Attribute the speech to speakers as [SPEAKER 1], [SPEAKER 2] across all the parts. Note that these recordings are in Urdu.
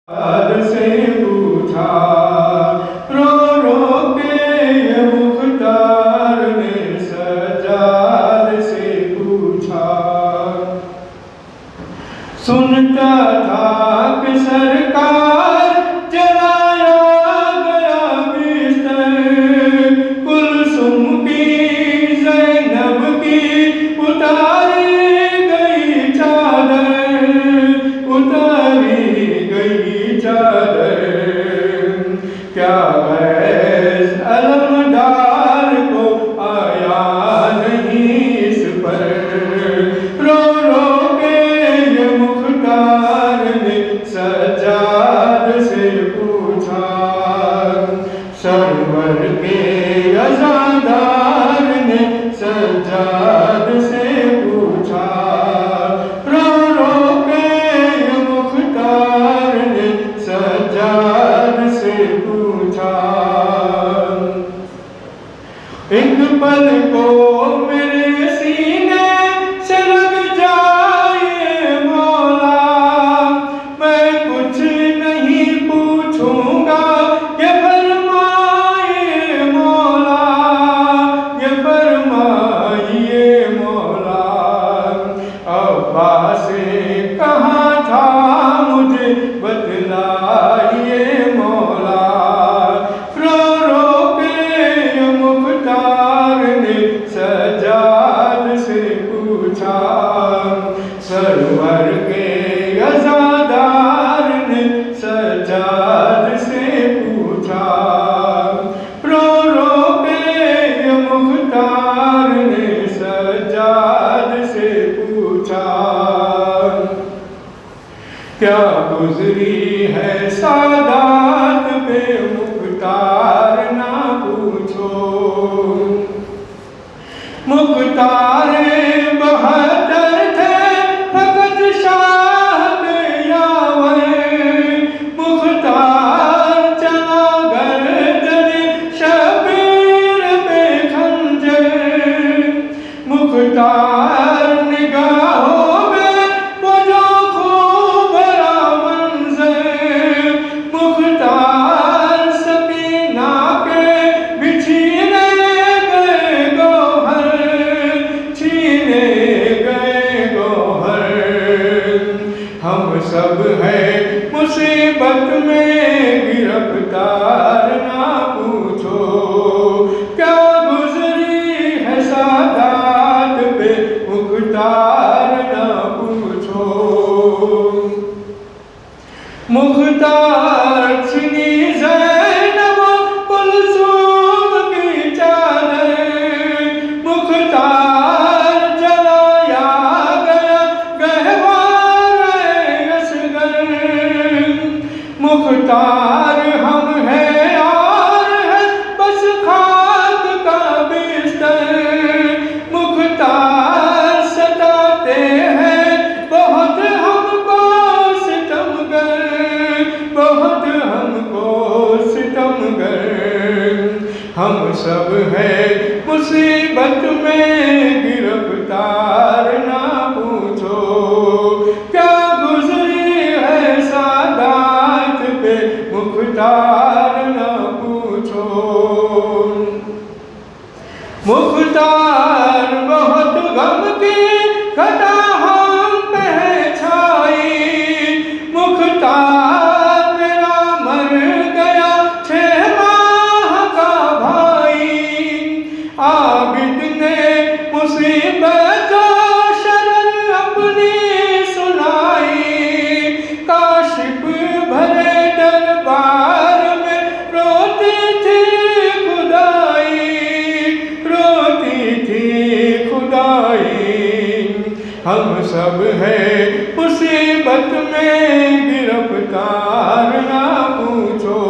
[SPEAKER 1] سے پوچھا رو رو کے یہ مختار نے سجاد سے پوچھا، سنتا تھا کہ سرکار جلایا گیا بستر، کلثوم کی زینب کی اتاری گئی چادر، اتاری گئی چادر، کیا غیظ علمدار کو آیا نہیں اس پر، رو رو کے یہ مختار نے سجاد سے پوچھا، سرور کے عزادار نے سجاد سے پوچھا، رو رو کے یہ مختار نے سجاد سے پوچھا، ایک پل کو میرے سینے سے لگ جائے مولا، میں کچھ نہیں پوچھوں گا یہ فرمائیے مولا، یہ فرمائیے مولا، عباس کہاں تھا مجھے بتلائیے مولا، رو رو کے یہ مختار نے سجاد سے پوچھا، سرور کے عزادار نے سجاد سے پوچھا، رو رو کے یہ مختار نے سجاد سے پوچھا، کیا گزری ہے سادات پہ مختار نہ پوچھو، مختار بہتر تھے فقط شاہ یاور، مختار چلا گردن شبیر پہ خنجر، مختار نگاہوں میں وہ جو خوب بھرا منظر، مختار سکینہ کے بھی چھینے گئے گوہر، چھینے گئے گوہر، ہم سب ہیں مصیبت میں گرفتار نہ پوچھو، کیا گزری ہے سادات پہ مختار نہ پوچھو، مختار چھنی زینب کلثوم کی چادر، مختار جلایا گیا گہوار اصغر، مختار ہم ہیں اور ہے بس خاک کا بستر، مختار ستاتے ہیں بہت ہم کو ستمگر، بہت ہم کو ستمگر، ہم سب ہیں مصیبت میں گرفتار نہ پوچھو، کیا گزری ہے سادات پہ مختار نہ پوچھو، مختار بہت غم کی گھٹا ہم پہ چھائی، مختار میرا مر گیا 6 ماہ کا بھائی، عابد نے مصیبت و شرر اپنی سنائی، کاشف بھرے دربار میں روتی تھی خدائی، روتی تھی خدائی، ہم سب ہیں مصیبت میں گرفتار نہ پوچھو،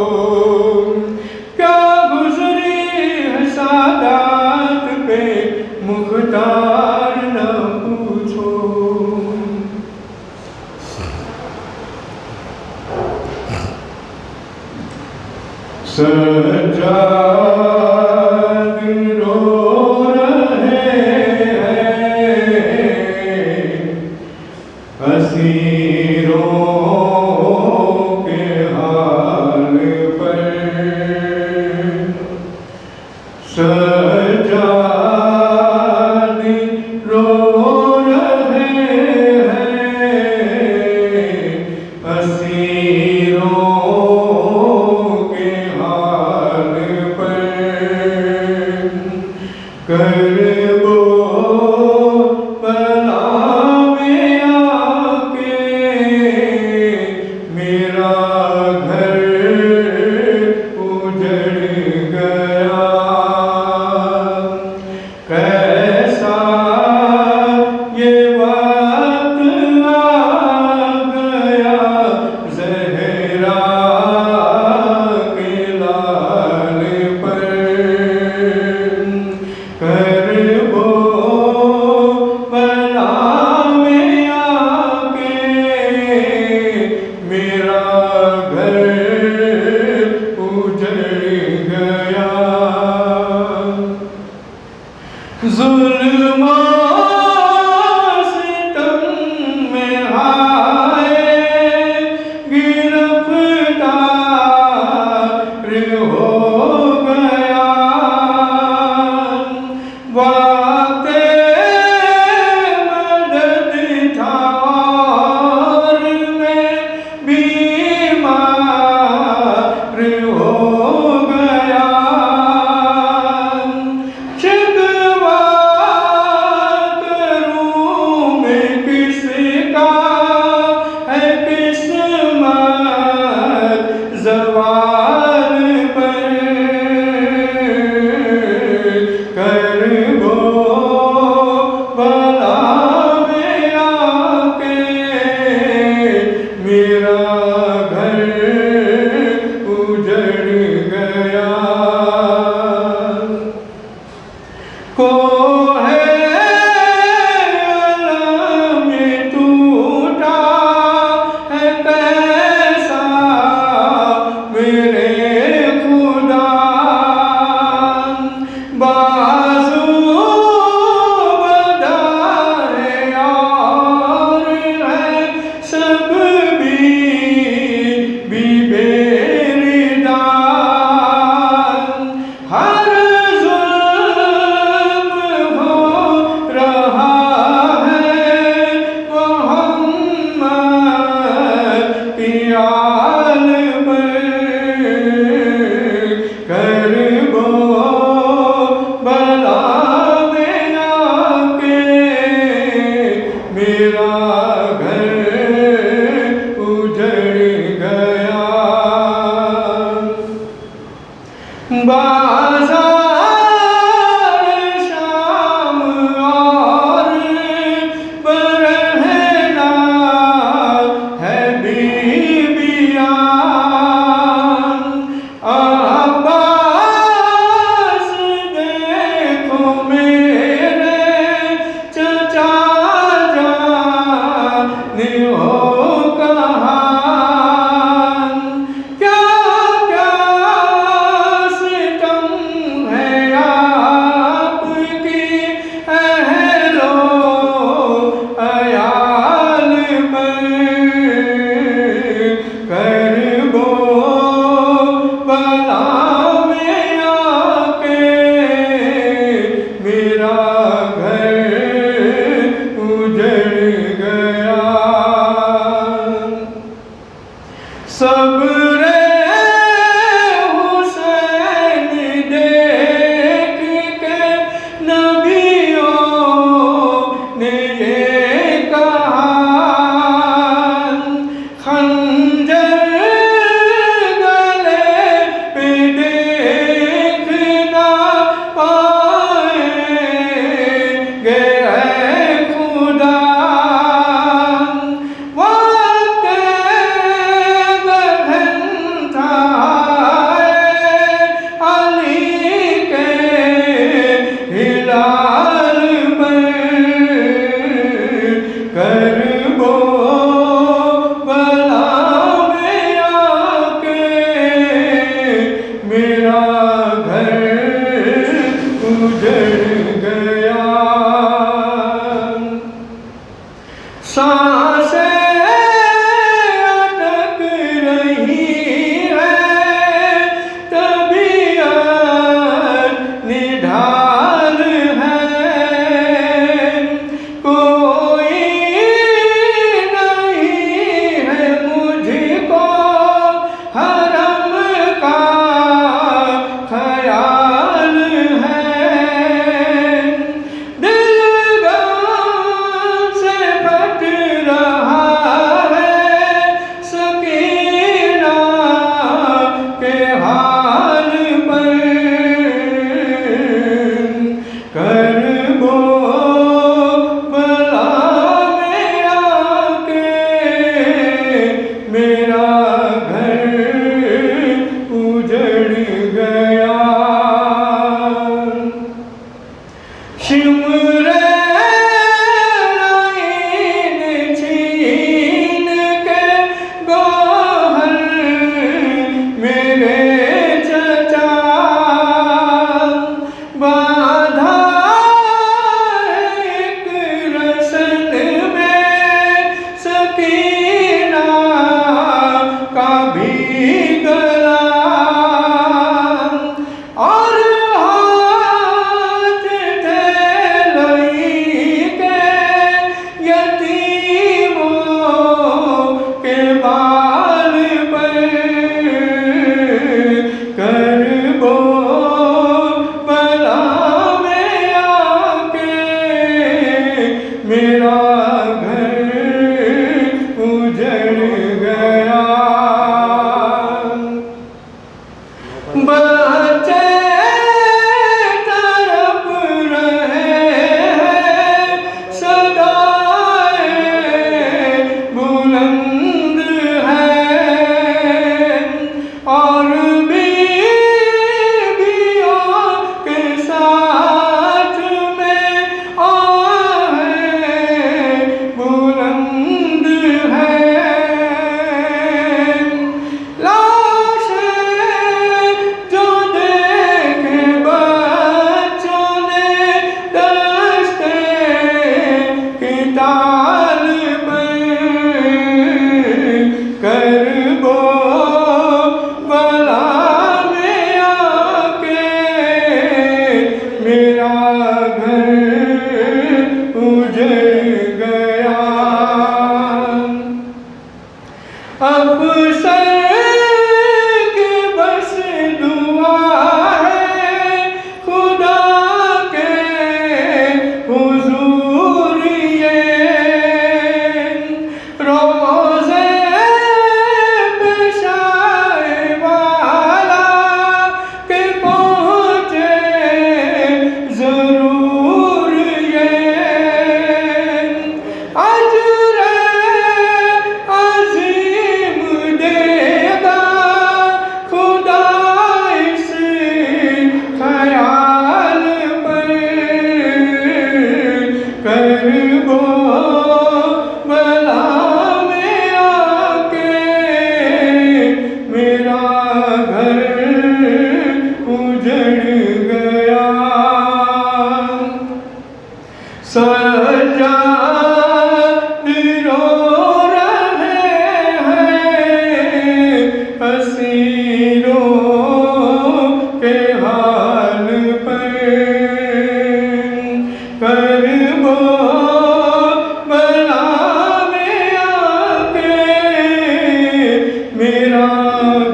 [SPEAKER 1] کیا گزری ہے سادات پہ مختار نہ پوچھو، سجاد رو رہے ہیں اسیروں کے اسیروں کے حال پر کرب و بلا میں آ کے میرا گھر اجڑ گیا. کیسا یہ وقت آ گیا زہرا کے لال پر کرب و بلا میں آ کے میرا گھر اجڑ گیا. ظلم و ستم میں ہائے گرفتار ہو گیا. وقت مدد تھا اور میں بیمار ہو گیا. شکوہ کروں میں کس کا ہے قسمت زوال پر کرب و بلا میں آ کے میرا گھر اجڑ گیا. کوہ علم میں ٹوٹا ہے کیسا میرے خدا. بازو بدا ہے اور ہے سب بھی بے ردان. ہر ظلم ہو رہا ہے محمد کی آل پر کرب و بلا میں آ کے میرا گھر اجڑ گیا. بازار شام اور برہنہ ہے بیبیان. عباس دیکھو میرے چچا جان ہو کہاں. کیا کیا ستم ہے آپ کی اہل و عیال پر کرب و بلا میں آ کے میرا گھر اجڑ گیا. صبر حسین دیکھ کے نبیوں نے یہ کہا. خنجر گلے پہ دیکھ نہ پائیں گے اے خدا. وقت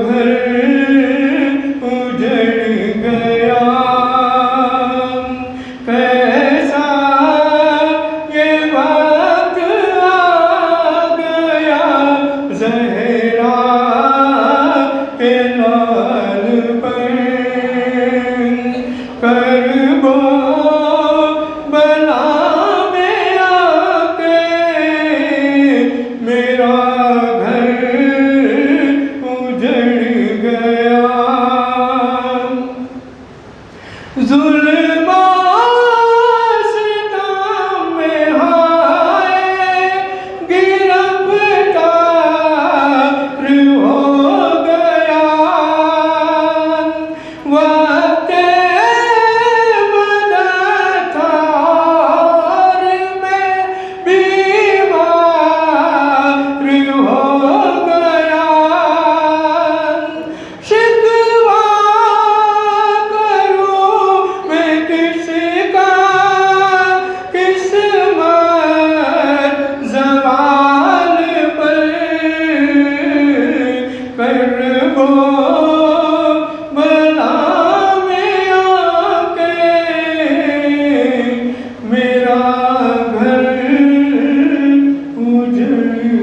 [SPEAKER 1] گھر اجڑ گیا کیسا یہ وقت آ گیا زہرا کے لال پر کرب و بلا میں آ کے میرا گھر اجڑ گیا ظلم و ستم میں ہائے گرفتار ہو گیا وقت مدد تھا اور میں بیمار ہو گیا شکوہ کروں میں کس کا قسمت زوال پر کرب و بلا میں آ کے میرا گھر اجڑ گیا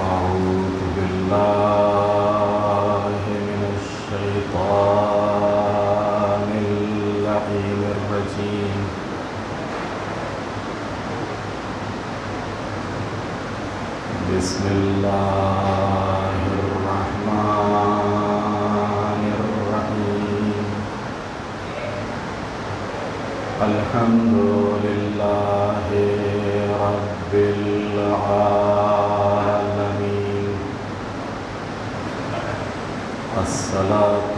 [SPEAKER 2] أعوذ بالله من الشيطان اللعين الرجيم بسم الله الرحمن الرحيم الحمد لله رب العالمين الصلاة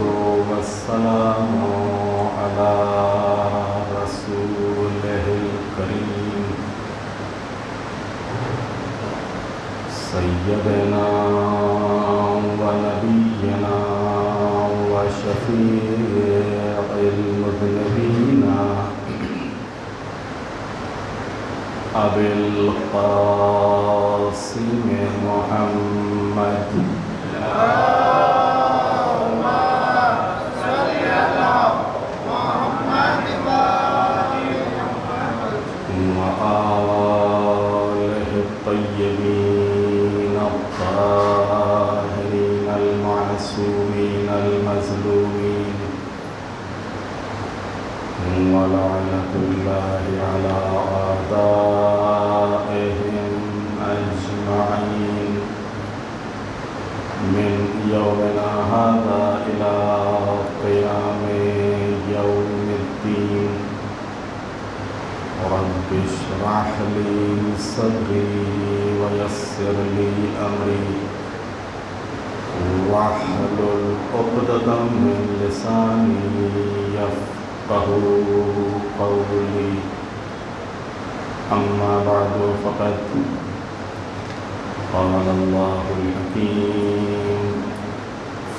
[SPEAKER 2] والسلام على رسوله الكريم سيدنا ونبينا وشفيع المذنبين أبي القاسم محمد وآله الطيبين الطاهرين المعصومين المظلومين ولعنة الله على أعدائهم أجمعين من يومنا هذا إلى قيام يوم الدين رب اشرح لي صدري ويسر لي أمري واحلل عقدة من لساني يفقهوا قولي أما بعد فقد قال الله الحكيم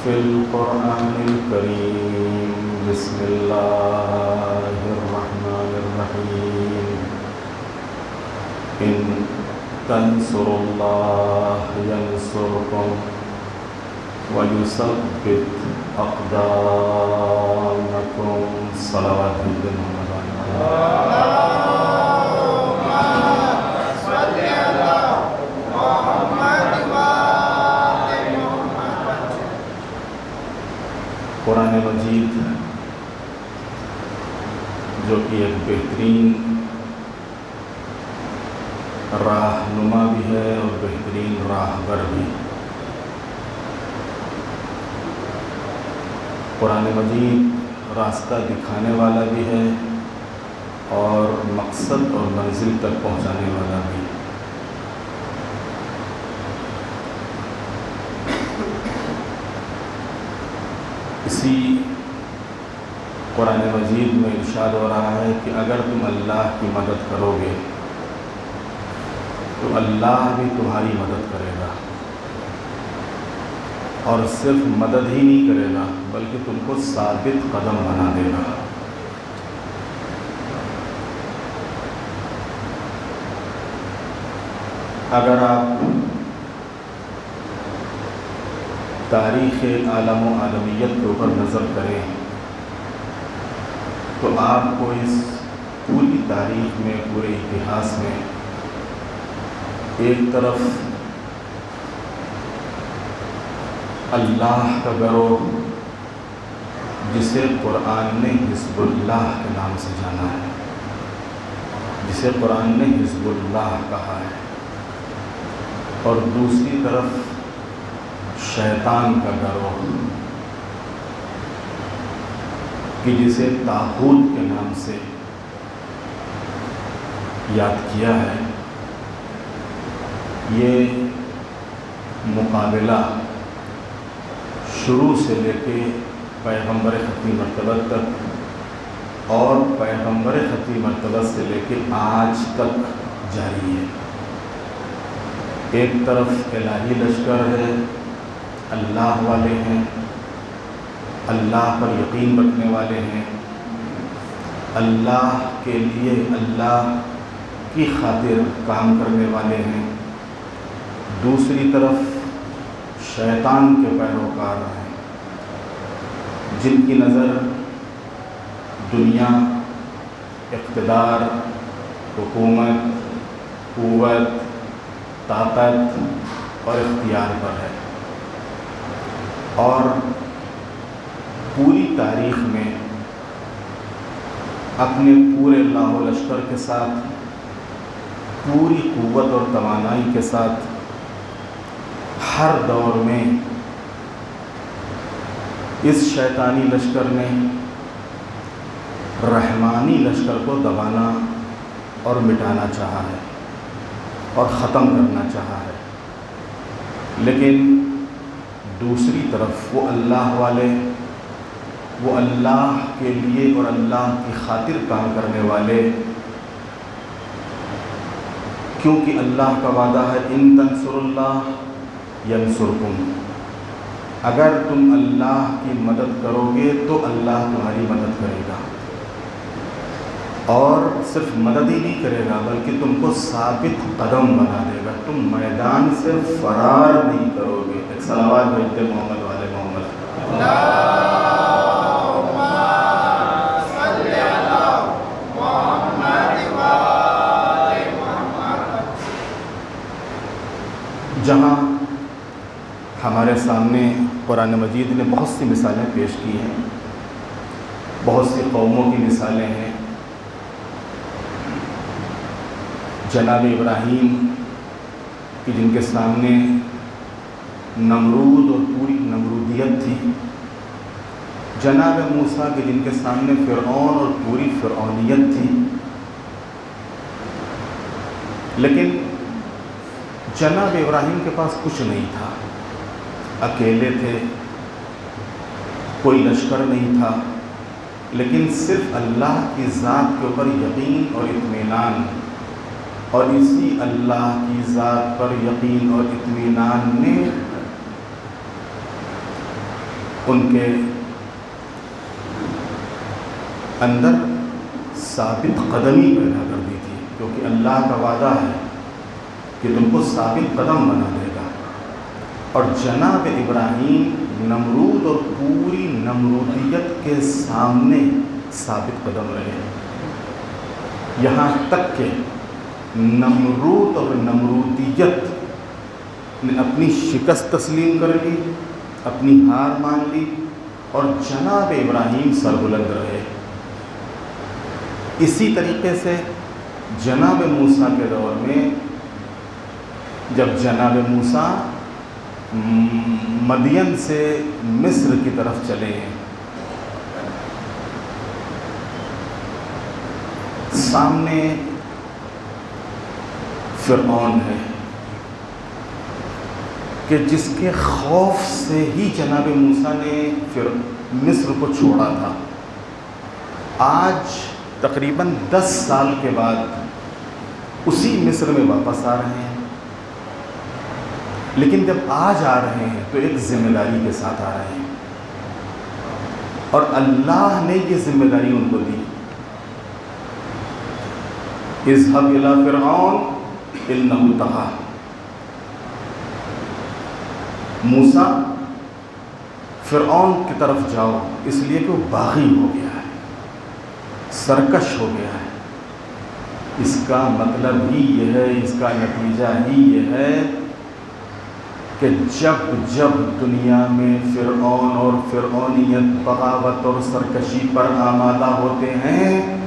[SPEAKER 2] في القرآن الكريم بسم الله الرحمن الرحيم إن تنصروا الله ينصركم ويثبت أقدامكم صلوات قرآن مجید جو کہ ایک بہترین راہنما بھی ہے اور بہترین راہبر بھی. قرآن مجید راستہ دکھانے والا بھی ہے اور مقصد اور منزل تک پہنچانے والا بھی. اسی قرآن مجید میں ارشاد ہو رہا ہے کہ اگر تم اللہ کی مدد کرو گے تو اللہ بھی تمہاری مدد کرے گا، اور صرف مدد ہی نہیں کرے گا بلکہ تم کو ثابت قدم بنا دے گا. اگر آپ تاریخ عالم و عالمیت کے اوپر نظر کریں تو آپ کو اس پوری تاریخ میں، پورے اتہاس میں ایک طرف اللہ کا گروہ جسے قرآن نے حزب اللہ کے نام سے جانا ہے، جسے قرآن نے حزب اللہ کہا ہے، اور دوسری طرف شیطان کا گروہ کہ جسے طاغوت کے نام سے یاد کیا ہے۔ یہ مقابلہ شروع سے لے کے پیغمبر ختمی مرتبہ تک اور پیغمبر ختمی مرتبہ سے لے کے آج تک جاری ہے۔ ایک طرف الہی لشکر ہے، اللہ والے ہیں، اللہ پر یقین رکھنے والے ہیں، اللہ کے لیے اللہ کی خاطر کام کرنے والے ہیں۔ دوسری طرف شیطان کے پیروکار ہیں جن کی نظر دنیا، اقتدار، حکومت، قوت، طاقت اور اختیار پر ہے، اور پوری تاریخ میں اپنے پورے لاہ و لشکر کے ساتھ، پوری قوت اور توانائی کے ساتھ ہر دور میں اس شیطانی لشکر نے رحمانی لشکر کو دبانا اور مٹانا چاہا ہے اور ختم کرنا چاہا ہے، لیکن دوسری طرف وہ اللہ والے، وہ اللہ کے لیے اور اللہ کی خاطر کام کرنے والے، کیونکہ اللہ کا وعدہ ہے ان تنصروا اللہ ینصرکم، اگر تم اللہ کی مدد کرو گے تو اللہ تمہاری مدد کرے گا، اور صرف مدد ہی نہیں کرے گا بلکہ تم کو ثابت قدم بنا دے گا، تم میدان سے فرار نہیں کرو گے۔ ایک صلوات بھیجتے محمد والے محمد۔ جہاں ہمارے سامنے قرآن مجید نے بہت سی مثالیں پیش کی ہیں، بہت سی قوموں کی مثالیں ہیں۔ جناب ابراہیم کی جن کے سامنے نمرود اور پوری نمرودیت تھی، جناب موسیٰ کی جن کے سامنے فرعون اور پوری فرعونیت تھی، لیکن جناب ابراہیم کے پاس کچھ نہیں تھا، اکیلے تھے، کوئی لشکر نہیں تھا، لیکن صرف اللہ کی ذات کے اوپر یقین اور اطمینان، اور اسی اللہ کی ذات پر یقین اور اطمینان نے ان کے اندر ثابت قدمی پیدا کر دی تھی، کیونکہ اللہ کا وعدہ ہے کہ تم کو ثابت قدم بنا دے گا۔ اور جناب ابراہیم نمرود اور پوری نمرودیت کے سامنے ثابت قدم رہے، یہاں تک کہ نمرود اور نمرودیت نے اپنی شکست تسلیم کر لی، اپنی ہار مان لی، اور جناب ابراہیم سربلند رہے۔ اسی طریقے سے جناب موسیٰ کے دور میں جب جناب موسیٰ مدین سے مصر کی طرف چلے ہیں، سامنے فرعون ہے کہ جس کے خوف سے ہی جناب موسیٰ نے مصر کو چھوڑا تھا۔ آج تقریباً 10 سال کے بعد اسی مصر میں واپس آ رہے ہیں، لیکن جب آج آ رہے ہیں تو ایک ذمہ داری کے ساتھ آ رہے ہیں، اور اللہ نے یہ ذمہ داری ان کو دی، اذهب الى فرعون انه طغى۔ موسیٰ فرعون کی طرف جاؤ، اس لیے کہ وہ باغی ہو گیا ہے، سرکش ہو گیا ہے۔ اس کا مطلب ہی یہ ہے، اس کا نتیجہ ہی یہ ہے کہ جب دنیا میں فرعون اور فرعونیت، بغاوت اور سرکشی پر آمادہ ہوتے ہیں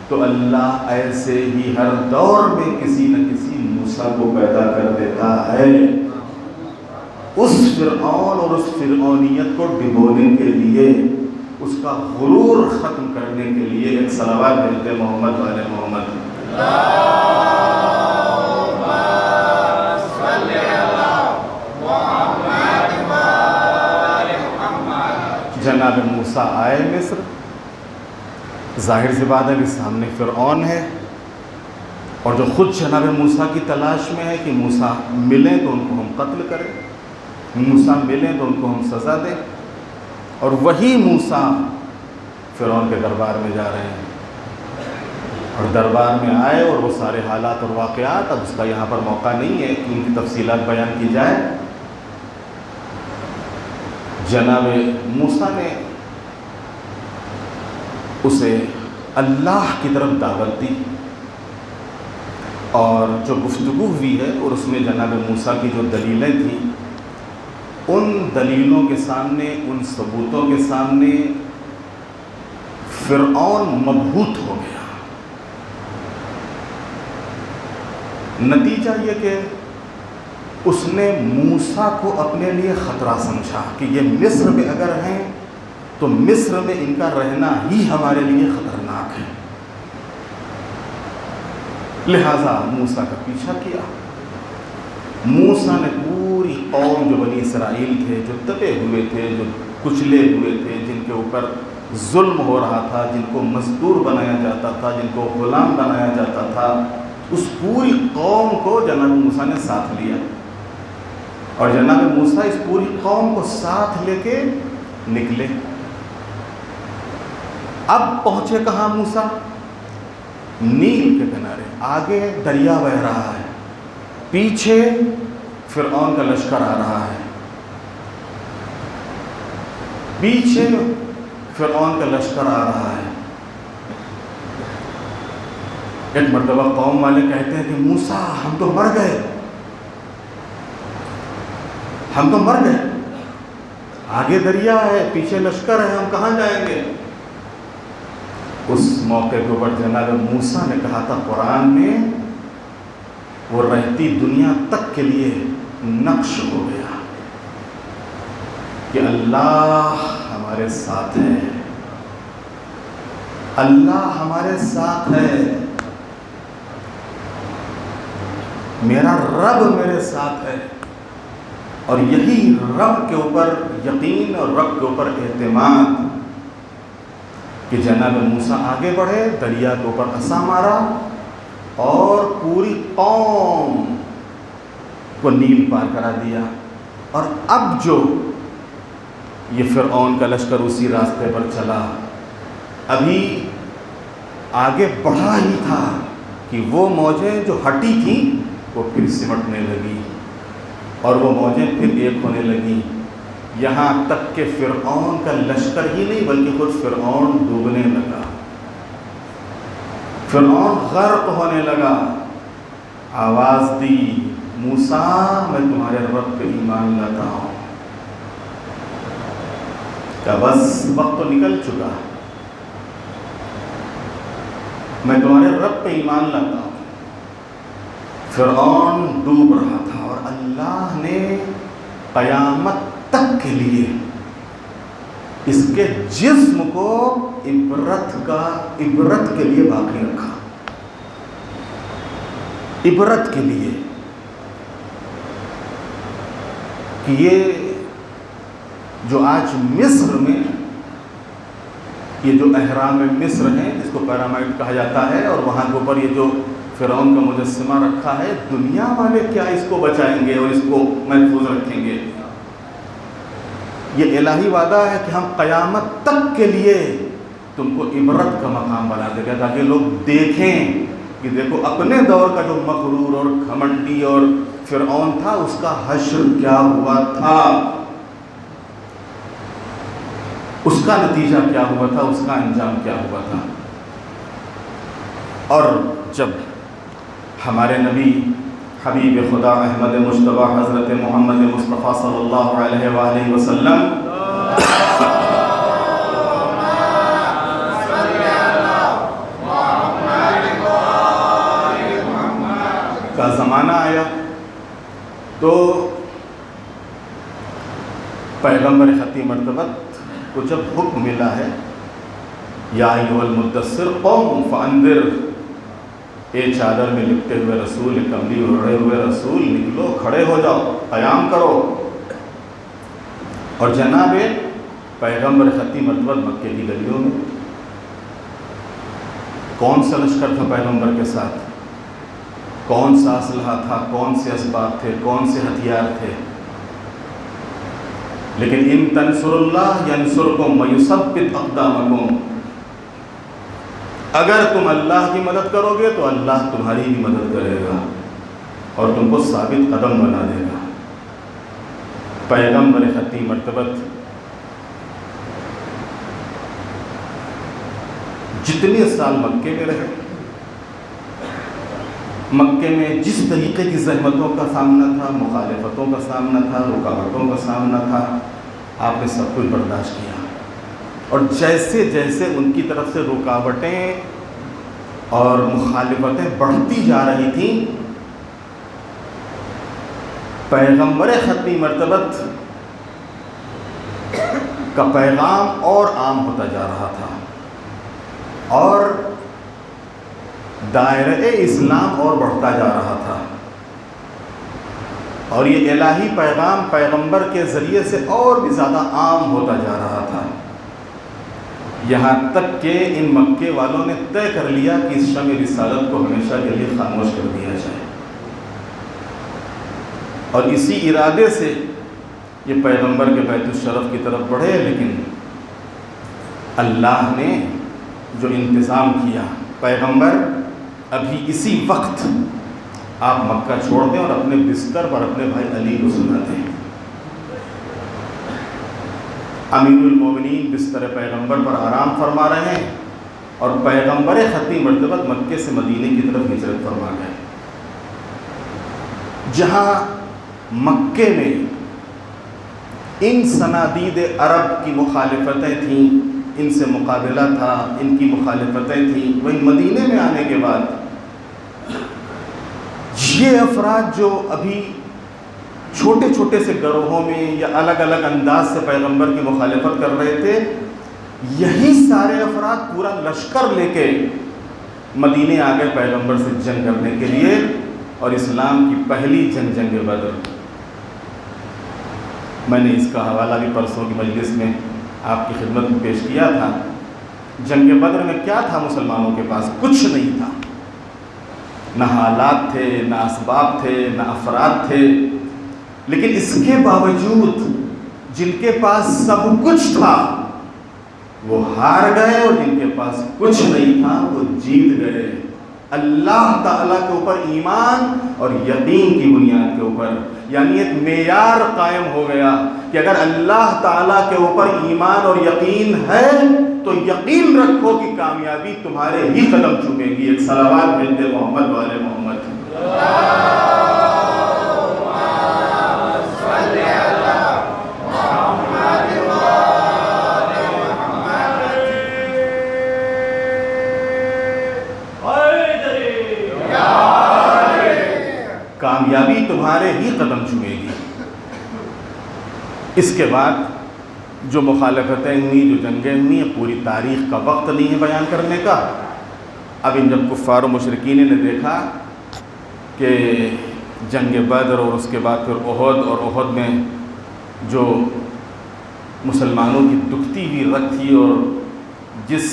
[SPEAKER 2] تو اللہ ایسے ہی ہر دور میں کسی نہ کسی موسیٰ کو پیدا کر دیتا ہے، اس فرعون اور اس فرعونیت کو ڈبونے کے لیے، اس کا غرور ختم کرنے کے لیے۔ ایک صلوات بھیجتے محمد والے محمد۔ جناب موسیٰ آئے مصر، ظاہر سی بات ہے کہ سامنے فرعون ہے، اور جو خود جناب موسیٰ کی تلاش میں ہے کہ موسیٰ ملیں تو ان کو ہم قتل کریں، موسیٰ ملیں تو ان کو ہم سزا دیں، اور وہی موسیٰ فرعون کے دربار میں جا رہے ہیں، اور دربار میں آئے اور وہ سارے حالات اور واقعات، اب اس کا یہاں پر موقع نہیں ہے کہ ان کی تفصیلات بیان کی جائے۔ جناب موسیٰ نے اسے اللہ کی طرف دعوت دی، اور جو گفتگو ہوئی ہے اور اس میں جناب موسیٰ کی جو دلیلیں تھیں، ان دلیلوں کے سامنے، ان ثبوتوں کے سامنے فرعون مبہوت ہو گیا۔ نتیجہ یہ کہ اس نے موسیٰ کو اپنے لیے خطرہ سمجھا کہ یہ مصر میں اگر ہیں تو مصر میں ان کا رہنا ہی ہمارے لیے خطرناک ہے، لہٰذا موسیٰ کا پیچھا کیا۔ موسیٰ نے پوری قوم جو بنی اسرائیل تھے، جو دبے ہوئے تھے، جو کچلے ہوئے تھے، جن کے اوپر ظلم ہو رہا تھا، جن کو مزدور بنایا جاتا تھا، جن کو غلام بنایا جاتا تھا، اس پوری قوم کو جناب موسیٰ نے ساتھ لیا، اور جناب موسیٰ اس پوری قوم کو ساتھ لے کے نکلے۔ اب پہنچے کہاں موسیٰ؟ نیل کے کنارے، آگے دریا بہہ رہا ہے، پیچھے فرعون کا لشکر آ رہا ہے، پیچھے فرعون کا لشکر آ رہا ہے۔ ایک مرتبہ قوم والے کہتے ہیں کہ موسیٰ ہم تو مر گئے، ہم تو مر گئے، آگے دریا ہے، پیچھے لشکر ہے، ہم کہاں جائیں گے؟ اس موقع کے اوپر جناب موسیٰ نے کہا تھا قرآن میں، وہ رہتی دنیا تک کے لیے نقش ہو گیا کہ اللہ ہمارے ساتھ ہے، اللہ ہمارے ساتھ ہے، میرا رب میرے ساتھ ہے۔ اور یہی رب کے اوپر یقین اور رب کے اوپر اعتماد کہ جناب موسیٰ آگے بڑھے، دریا کے اوپر عصا مارا اور پوری قوم کو نیل پار کرا دیا، اور اب جو یہ فرعون کا لشکر اسی راستے پر چلا، ابھی آگے بڑھا ہی تھا کہ وہ موجیں جو ہٹی تھیں وہ پھر سمٹنے لگی، اور وہ موجیں پھر ایک ہونے لگیں، یہاں تک کہ فرعون کا لشکر ہی نہیں بلکہ خود فرعون ڈوبنے لگا، فرعون غرق ہونے لگا۔ آواز دی، موسیٰ میں تمہارے رب پہ ایمان لاتا ہوں، کہ بس وقت تو نکل چکا، میں تمہارے رب پہ ایمان لاتا ہوں۔ فرعون ڈوب رہا تھا، اور اللہ نے قیامت تک کے لیے اس کے جسم کو عبرت کے لیے باقی رکھا، عبرت کے لیے کہ یہ جو آج مصر میں یہ جو احرام مصر ہیں جس کو پیرامائڈ کہا جاتا ہے، اور وہاں کے اوپر یہ جو فرعون کا مجسمہ رکھا ہے، دنیا والے کیا اس کو بچائیں گے اور اس کو محفوظ رکھیں گے؟ یہ الہی وعدہ ہے کہ ہم قیامت تک کے لیے تم کو عبرت کا مقام بنا دیں گے، تاکہ لوگ دیکھیں کہ دیکھو اپنے دور کا جو مغرور اور گھمنڈی اور فرعون تھا، اس کا حشر کیا ہوا تھا۔ اس کا نتیجہ کیا ہوا تھا، اس کا انجام کیا ہوا تھا۔ اور جب ہمارے نبی حبیب خدا احمد مجتبیٰ حضرت محمد مصطفیٰ صلی اللہ علیہ وآلہ وسلم کا زمانہ آیا تو پیغمبر خطی مرتبت کو جب حکم ملا ہے یا ایھا المدثر قم فانذر، اے چادر میں لپٹے ہوئے رسول، کملی اوڑھے ہوئے رسول، نکلو، کھڑے ہو جاؤ، قیام کرو۔ اور جناب پیغمبر خطی مرتبت مکے کی گلیوں میں کون سا لشکر تھا پیغمبر کے ساتھ، کون سا اسلحہ تھا، کون سے اسباب تھے، کون سے ہتھیار تھے، لیکن ان تنصر اللہ ینصرکم ویثبت اقدامکم، اگر تم اللہ کی مدد کرو گے تو اللہ تمہاری بھی مدد کرے گا اور تم کو ثابت قدم بنا دے گا۔ پیغمبر خطی مرتبت جتنے سال مکے میں رہے، مکے میں جس طریقے کی زحمتوں کا سامنا تھا، مخالفتوں کا سامنا تھا، رکاوٹوں کا سامنا تھا، آپ نے سب کچھ برداشت کیا۔ اور جیسے جیسے ان کی طرف سے رکاوٹیں اور مخالفتیں بڑھتی جا رہی تھیں، پیغمبر خطی مرتبت کا پیغام اور عام ہوتا جا رہا تھا اور دائرہ اسلام اور بڑھتا جا رہا تھا، اور یہ الہی پیغام پیغمبر کے ذریعے سے اور بھی زیادہ عام ہوتا جا رہا تھا، یہاں تک کہ ان مکے والوں نے طے کر لیا کہ اس شمع رسالت کو ہمیشہ کے لیے خاموش کر دیا جائے۔ اور اسی ارادے سے یہ پیغمبر کے بیت الشرف کی طرف بڑھے، لیکن اللہ نے جو انتظام کیا، پیغمبر ابھی اسی وقت آپ مکہ چھوڑ دیں اور اپنے بستر پر اپنے بھائی علی کو سنا دیں۔ امیر المومنین بستر پیغمبر پر آرام فرما رہے ہیں اور پیغمبر خطی مرتبت مکے سے مدینے کی طرف ہجرت فرما گئے، جہاں مکے میں ان صنادید عرب کی مخالفتیں تھیں، ان سے مقابلہ تھا، ان کی مخالفتیں تھیں، وہیں مدینے میں آنے کے بعد یہ افراد جو ابھی چھوٹے چھوٹے سے گروہوں میں یا الگ الگ انداز سے پیغمبر کی مخالفت کر رہے تھے، یہی سارے افراد پورا لشکر لے کے مدینے آ گئے پیغمبر سے جنگ کرنے کے لیے، اور اسلام کی پہلی جنگ بدر۔ میں نے اس کا حوالہ بھی پرسوں کی مجلس میں آپ کی خدمت میں پیش کیا تھا۔ جنگ بدر میں کیا تھا؟ مسلمانوں کے پاس کچھ نہیں تھا، نہ حالات تھے، نہ اسباب تھے، نہ افراد تھے، لیکن اس کے باوجود جن کے پاس سب کچھ تھا وہ ہار گئے، اور جن کے پاس کچھ نہیں تھا وہ جیت گئے۔ اللہ تعالیٰ کے اوپر ایمان اور یقین کی بنیاد کے اوپر، یعنی ایک معیار قائم ہو گیا کہ اگر اللہ تعالیٰ کے اوپر ایمان اور یقین ہے تو یقین رکھو کہ کامیابی تمہارے ہی قدم چومے گی۔ ایک صلوات بھیج دے محمد والے محمد۔ کامیابی تمہارے ہی قدم چومے گی۔ اس کے بعد جو مخالفتیں ہوئیں، جو جنگیں ہوئیں، پوری تاریخ کا وقت نہیں ہے بیان کرنے کا۔ اب ان جب کفار و مشرکین نے دیکھا کہ جنگ بدر اور اس کے بعد پھر احد، اور احد میں جو مسلمانوں کی دکھتی ہوئی رگ تھی اور جس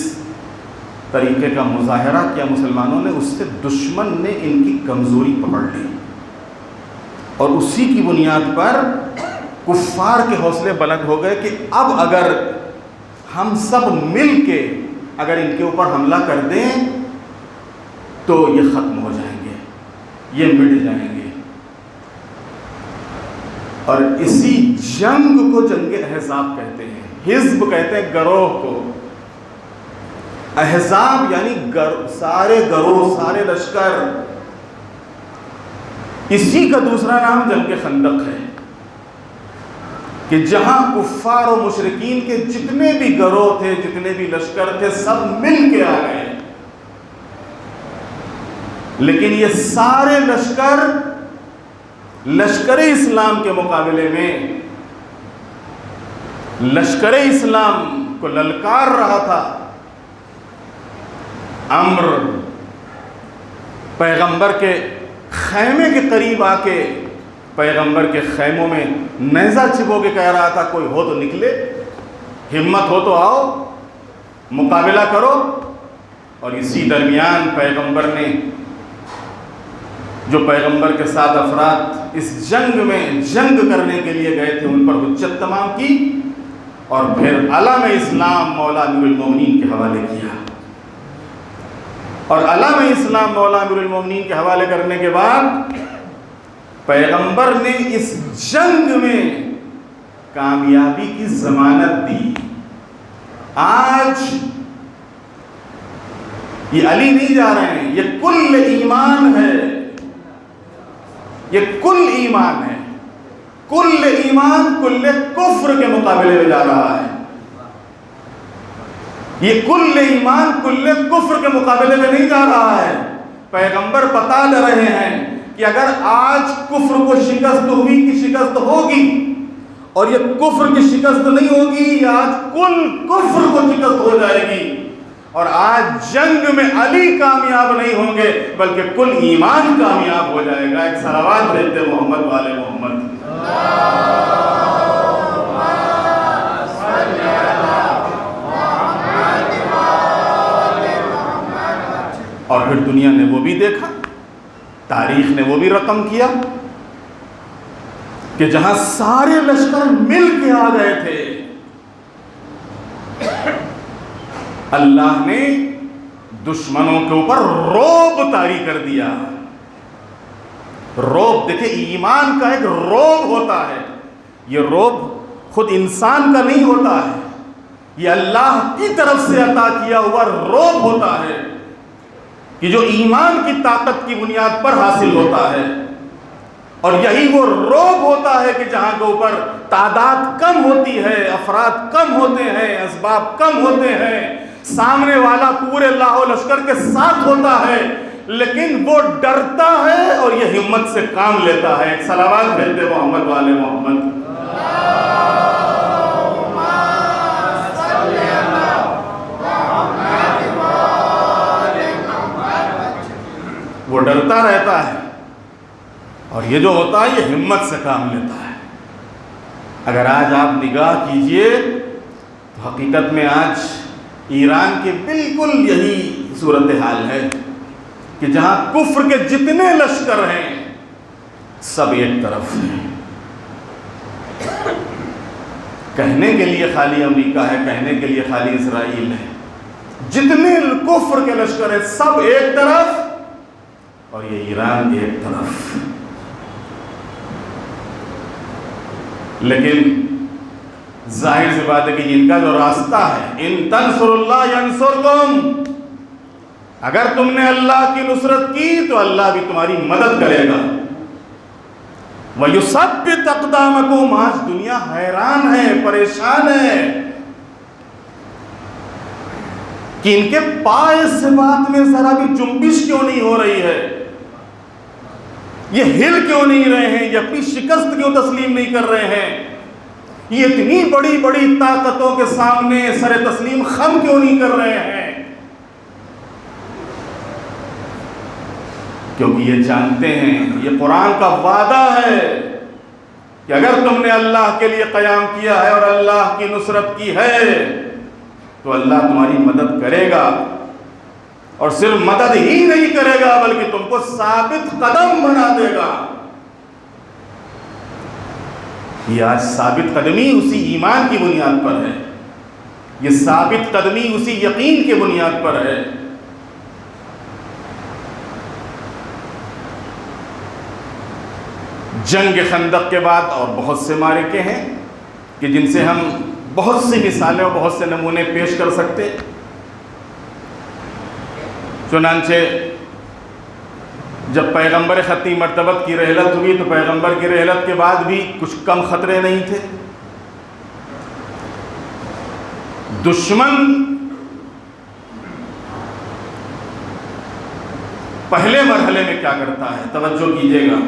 [SPEAKER 2] طریقے کا مظاہرہ کیا مسلمانوں نے، اس سے دشمن نے ان کی کمزوری پکڑ لی، اور اسی کی بنیاد پر کفار کے حوصلے بلند ہو گئے کہ اب اگر ہم سب مل کے اگر ان کے اوپر حملہ کر دیں تو یہ ختم ہو جائیں گے، یہ مٹ جائیں گے۔ اور اسی جنگ کو جنگ احزاب کہتے ہیں. حزب کہتے ہیں گروہ کو، احزاب یعنی سارے گروہ، سارے لشکر. اسی کا دوسرا نام جنگ خندق ہے کہ جہاں کفار و مشرکین کے جتنے بھی گروہ تھے، جتنے بھی لشکر تھے، سب مل کے آ گئے. لیکن یہ سارے لشکر اسلام کے مقابلے میں لشکر اسلام کو للکار رہا تھا. عمرو پیغمبر کے خیمے کے قریب آ کے پیغمبر کے خیموں میں نیزہ چھپو کے کہہ رہا تھا کوئی ہو تو نکلے، ہمت ہو تو آؤ، مقابلہ کرو. اور اسی درمیان پیغمبر نے جو پیغمبر کے ساتھ افراد اس جنگ میں جنگ کرنے کے لیے گئے تھے ان پر حجت تمام کی اور پھر علم اسلام مولا امیر المومنین کے حوالے کیا. اور علم اسلام مولا امیر المومنین کے حوالے کرنے کے بعد پیغمبر نے اس جنگ میں کامیابی کی ضمانت دی. آج یہ علی نہیں جا رہے ہیں، یہ کل ایمان ہے، یہ کل ایمان ہے. کل ایمان کل کفر کے مقابلے میں جا رہا ہے. یہ کل ایمان کل کفر کے مقابلے میں نہیں جا رہا ہے. پیغمبر بتا لے رہے ہیں کہ اگر آج کفر کو شکست ہوئی کی شکست ہوگی اور یہ کفر کی شکست نہیں ہوگی، یہ آج کل کفر کو شکست ہو جائے گی. اور آج جنگ میں علی کامیاب نہیں ہوں گے بلکہ کل ایمان کامیاب ہو جائے گا. ایک صلوات بھیجتے محمد والے محمد. اور پھر دنیا نے وہ بھی دیکھا، تاریخ نے وہ بھی رقم کیا کہ جہاں سارے لشکر مل کے آ گئے تھے، اللہ نے دشمنوں کے اوپر روب طاری کر دیا. روب دیکھیں، ایمان کا ایک روب ہوتا ہے. یہ روب خود انسان کا نہیں ہوتا ہے، یہ اللہ کی طرف سے عطا کیا ہوا روب ہوتا ہے کہ جو ایمان کی طاقت کی بنیاد پر حاصل ہوتا ہے. اور یہی وہ روب ہوتا ہے کہ جہاں کے اوپر تعداد کم ہوتی ہے، افراد کم ہوتے ہیں، اسباب کم ہوتے ہیں، سامنے والا پورے لاہ و لشکر کے ساتھ ہوتا ہے لیکن وہ ڈرتا ہے اور یہ ہمت سے کام لیتا ہے. ایک صلوات بھیجتے محمد والے محمد. وہ ڈرتا رہتا ہے اور یہ جو ہوتا ہے یہ ہمت سے کام لیتا ہے. اگر آج آپ نگاہ کیجئے تو حقیقت میں آج ایران کے بالکل یہی صورتحال ہے کہ جہاں کفر کے جتنے لشکر ہیں سب ایک طرف ہیں. کہنے کے لیے خالی امریکہ ہے، کہنے کے لیے خالی اسرائیل ہے، جتنے کفر کے لشکر ہیں سب ایک طرف اور یہ ایران ایک طرف. لیکن ظاہر سی بات ہے کہ ان کا جو راستہ ہے، ان تنصر اللہ ینصرکم، اگر تم نے اللہ کی نصرت کی تو اللہ بھی تمہاری مدد کرے گا. وَيُثَبِّتْ أَقْدَامَكُمْ. آج دنیا حیران ہے، پریشان ہے کہ ان کے پائے سے بات میں ذرا بھی جنبش کیوں نہیں ہو رہی ہے، یہ ہل کیوں نہیں رہے ہیں، یہ اپنی شکست کیوں تسلیم نہیں کر رہے ہیں، یہ اتنی بڑی بڑی طاقتوں کے سامنے سر تسلیم خم کیوں نہیں کر رہے ہیں. کیونکہ یہ جانتے ہیں، یہ قرآن کا وعدہ ہے کہ اگر تم نے اللہ کے لیے قیام کیا ہے اور اللہ کی نصرت کی ہے تو اللہ تمہاری مدد کرے گا. اور صرف مدد ہی نہیں کرے گا بلکہ تم کو ثابت قدم بنا دے گا. یہ آج ثابت قدمی اسی ایمان کی بنیاد پر ہے، یہ ثابت قدمی اسی یقین کی بنیاد پر ہے. جنگ خندق کے بعد اور بہت سے معرکے ہیں کہ جن سے ہم بہت سی مثالیں اور بہت سے نمونے پیش کر سکتے. چنانچہ جب پیغمبر ختمی مرتبت کی رحلت ہوئی تو پیغمبر کی رحلت کے بعد بھی کچھ کم خطرے نہیں تھے. دشمن پہلے مرحلے میں کیا کرتا ہے؟ توجہ کیجیے گا.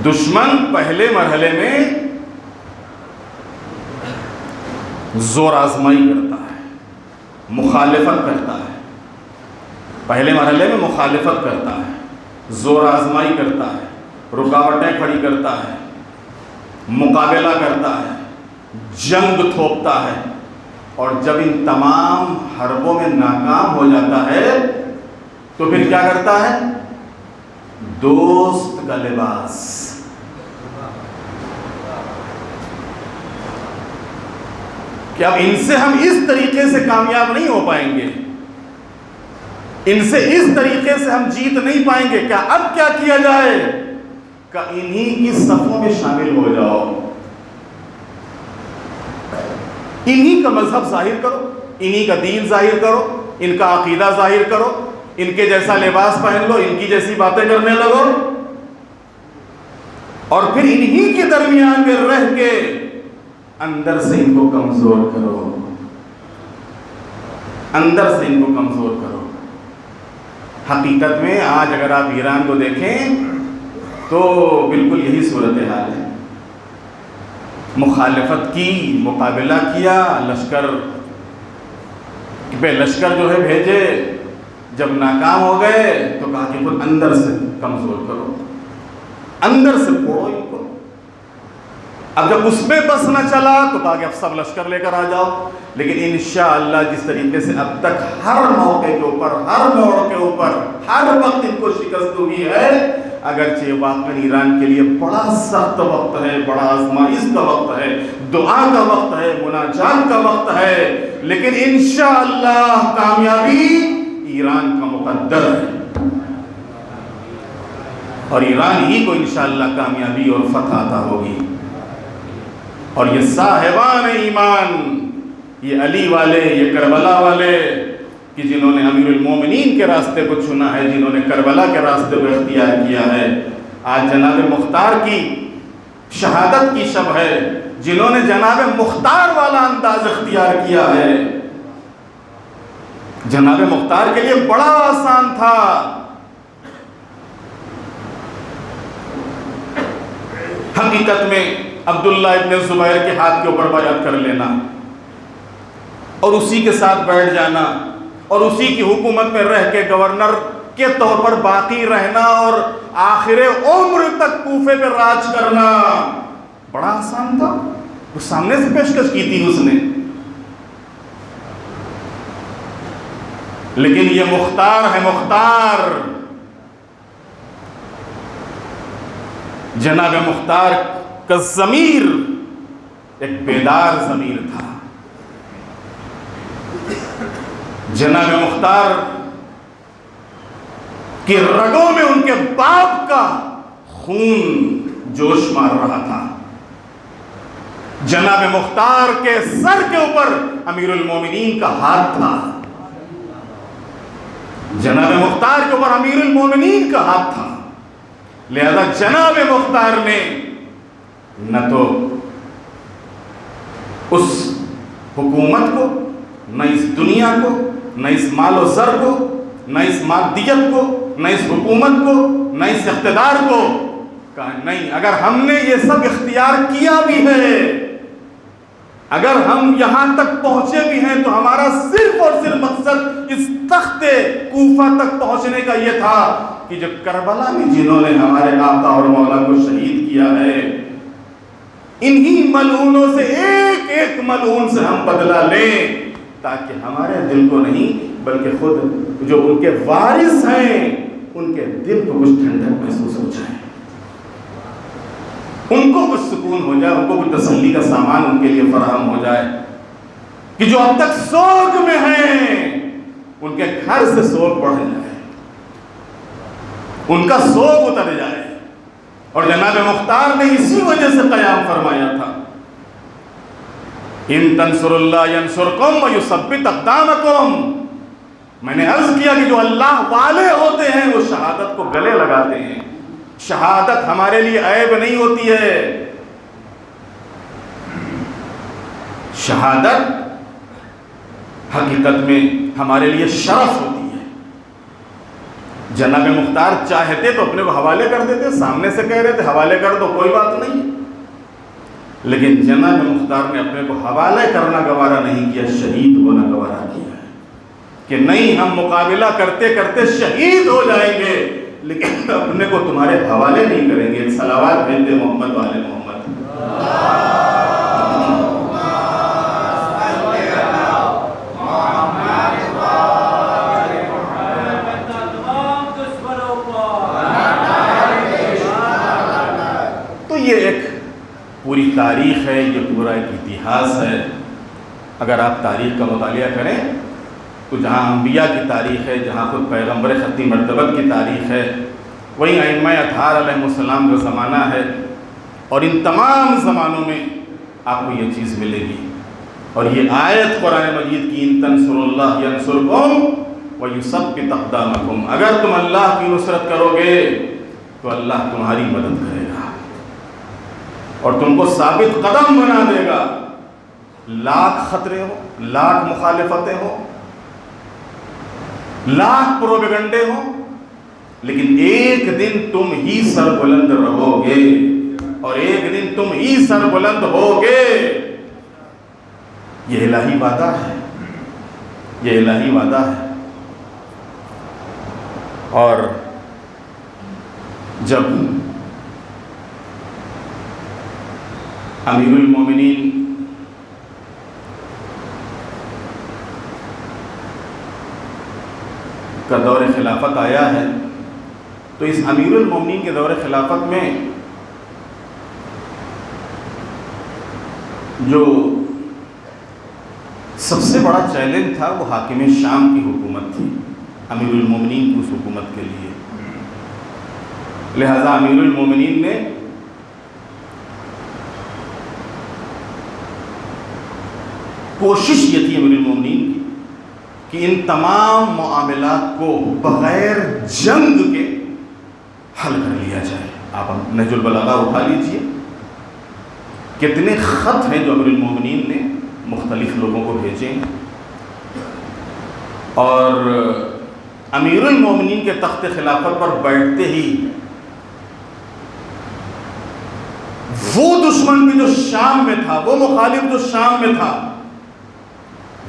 [SPEAKER 2] دشمن پہلے مرحلے میں زور آزمائی کرتا ہے، مخالفت کرتا ہے. پہلے مرحلے میں مخالفت کرتا ہے، زور آزمائی کرتا ہے، رکاوٹیں کھڑی کرتا ہے، مقابلہ کرتا ہے، جنگ تھوپتا ہے. اور جب ان تمام حربوں میں ناکام ہو جاتا ہے تو پھر کیا کرتا ہے؟ دوست کا لباس. کہ اب ان سے ہم اس طریقے سے کامیاب نہیں ہو پائیں گے، ان سے اس طریقے سے ہم جیت نہیں پائیں گے. کیا اب کیا کیا جائے؟ کہ انہی کی صفوں میں شامل ہو جاؤ، انہی کا مذہب ظاہر کرو، انہی کا دین ظاہر کرو، ان کا عقیدہ ظاہر کرو، ان کے جیسا لباس پہن لو، ان کی جیسی باتیں کرنے لگو، اور پھر انہی کے درمیان میں رہ کے اندر سے ان کو کمزور کرو، اندر سے ان کو کمزور کرو. حقیقت میں آج اگر آپ ایران کو دیکھیں تو بالکل یہی صورتحال ہے. مخالفت کی، مقابلہ کیا، لشکر بے لشکر جو ہے بھیجے، جب ناکام ہو گئے تو کہا کہ خود اندر سے کمزور کرو، اندر سے پھوڑو ان کو. اب جب اس میں بس نہ چلا تو کہا کہ اب سب لشکر لے کر آ جاؤ. لیکن انشاءاللہ جس طریقے سے اب تک ہر موقع کے اوپر، ہر موڑ کے اوپر، ہر وقت ان کو شکست ہوئی ہے، اگرچہ واقعی ایران کے لیے بڑا سخت وقت ہے، بڑا آزمائش کا وقت ہے، دعا کا وقت ہے، مناجات کا وقت ہے، لیکن انشاءاللہ کامیابی ایران کا مقدر ہے، اور ایران ہی کو انشاءاللہ کامیابی اور فتح عطا ہوگی. اور یہ صاحبان ایمان، یہ علی والے، یہ کربلا والے کہ جنہوں نے امیر المومنین کے راستے کو چنا ہے، جنہوں نے کربلا کے راستے کو اختیار کیا ہے، آج جناب مختار کی شہادت کی شب ہے، جنہوں نے جناب مختار والا انداز اختیار کیا ہے. جناب مختار کے لیے بڑا آسان تھا. حقیقت میں عبداللہ ابن زبیر کے ہاتھ کے اوپر بیعت کر لینا اور اسی کے ساتھ بیٹھ جانا اور اسی کی حکومت میں رہ کے گورنر کے طور پر باقی رہنا اور آخر عمر تک کوفے پہ راج کرنا بڑا آسان تھا. وہ سامنے سے پیشکش کی تھی اس نے. لیکن یہ مختار ہے، مختار جناب مختار کا ضمیر ایک بیدار ضمیر تھا. جناب مختار کی رگوں میں ان کے باپ کا خون جوش مار رہا تھا. جناب مختار کے سر کے اوپر امیر المومنین کا ہاتھ تھا. جناب مختار کے اوپر امیر المومنین کا ہاتھ تھا. لہذا جناب مختار نے نہ تو اس حکومت کو، نہ اس دنیا کو، نہ اس مال و زر کو، نہ اس مادیت کو، نہ اس حکومت کو، نہ اس اقتدار کو کہا نہیں، اگر ہم نے یہ سب اختیار کیا بھی ہے، اگر ہم یہاں تک پہنچے بھی ہیں تو ہمارا صرف اور صرف مقصد اس تخت کوفہ تک پہنچنے کا یہ تھا کہ جو کربلا میں جنہوں نے ہمارے آقا اور مولا کو شہید کیا ہے، انہی ملعونوں سے ایک ایک ملعون سے ہم بدلہ لیں، تاکہ ہمارے دل کو نہیں بلکہ خود جو ان کے وارث ہیں ان کے دل کو کچھ ٹھنڈک محسوس ہو جائے، ان کو کچھ سکون ہو جائے، ان کو کچھ تسلی کا سامان ان کے لیے فراہم ہو جائے کہ جو اب تک سوگ میں ہیں ان کے گھر سے سوگ بڑھ جائے، ان کا سوگ اتر جائے. اور جناب مختار نے اسی وجہ سے قیام فرمایا تھا، ان تنصر اللہ ینصرکم ویثبت اقدامکم۔ میں نے عرض کیا کہ جو اللہ والے ہوتے ہیں وہ شہادت کو گلے لگاتے ہیں۔ شہادت ہمارے لیے عیب نہیں ہوتی ہے، شہادت حقیقت میں ہمارے لیے شرف ہوتی ہے۔ جناب مختار چاہتے تو اپنے کو حوالے کر دیتے، سامنے سے کہہ رہے تھے حوالے کر دو، کوئی بات نہیں، لیکن جناب مختار نے اپنے کو حوالے کرنا گوارا نہیں کیا، شہید ہونا گوارا کیا ہے کہ نہیں ہم مقابلہ کرتے کرتے شہید ہو جائیں گے لیکن اپنے کو تمہارے حوالے نہیں کریں گے۔ صلوات بھیجتے محمد والے محمد۔ تو یہ ایک پوری تاریخ ہے، یہ پورا ایک اتہاس ہے۔ اگر آپ تاریخ کا مطالعہ کریں تو جہاں انبیاء کی تاریخ ہے، جہاں خود پیغمبر ختم مرتبت کی تاریخ ہے، وہیں ائمہ اطہار علیہ السلام کا زمانہ ہے، اور ان تمام زمانوں میں آپ کو یہ چیز ملے گی۔ اور یہ آیت قرآن مجید کی ان تنصروا اللہ ینصرکم ویثبت اقدامکم، اگر تم اللہ کی نصرت کرو گے تو اللہ تمہاری مدد کرے گا اور تم کو ثابت قدم بنا دے گا۔ لاکھ خطرے ہو، لاکھ مخالفتیں ہو، لاکھ پروپیگنڈے ہوں، لیکن ایک دن تم ہی سر بلند رہو گے، اور ایک دن تم ہی سر بلند ہوگے۔ یہ الہی وعدہ ہے، یہ الہی وعدہ ہے۔ اور جب امیر المومنین کا دور خلافت آیا ہے تو اس امیر المومنین کے دور خلافت میں جو سب سے بڑا چیلنج تھا وہ حاکم شام کی حکومت تھی امیر المومنین کی اس حکومت کے لیے۔ لہذا امیر المومنین نے کوشش یہ تھی امیر المومنین کی کہ ان تمام معاملات کو بغیر جنگ کے حل کر لیا جائے۔ آپ نہج البلاغہ اٹھا لیجئے، کتنے خط ہیں جو امیر المومنین نے مختلف لوگوں کو بھیجے ہیں، اور امیر المومنین کے تخت خلافت پر بیٹھتے ہی وہ دشمن بھی جو شام میں تھا، وہ مخالف جو شام میں تھا،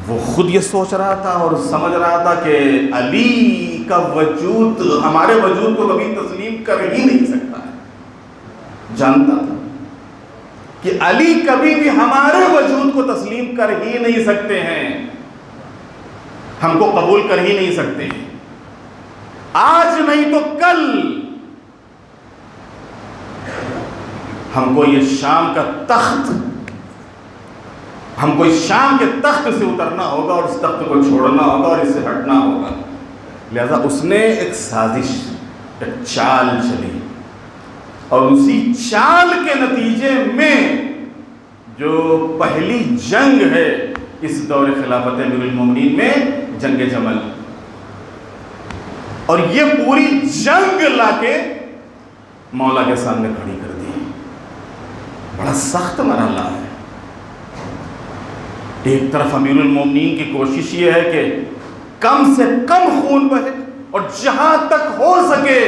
[SPEAKER 2] وہ خود یہ سوچ رہا تھا اور سمجھ رہا تھا کہ علی کا وجود ہمارے وجود کو کبھی تسلیم کر ہی نہیں سکتا ہے۔ جانتا تھا کہ علی کبھی بھی ہمارے وجود کو تسلیم کر ہی نہیں سکتے ہیں، ہم کو قبول کر ہی نہیں سکتے ہیں۔ آج نہیں تو کل ہم کو یہ شام کا تخت، ہم کو اس شام کے تخت سے اترنا ہوگا اور اس تخت کو چھوڑنا ہوگا اور اس سے ہٹنا ہوگا۔ لہذا اس نے ایک سازش، ایک چال چلی، اور اسی چال کے نتیجے میں جو پہلی جنگ ہے اس دور خلافت امیر المومنین میں، جنگ جمل، اور یہ پوری جنگ لا کے مولا کے سامنے کھڑی کر دی۔ بڑا سخت مرحلہ ہے۔ ایک طرف امیر المومنین کی کوشش یہ ہے کہ کم سے کم خون بہے اور جہاں تک ہو سکے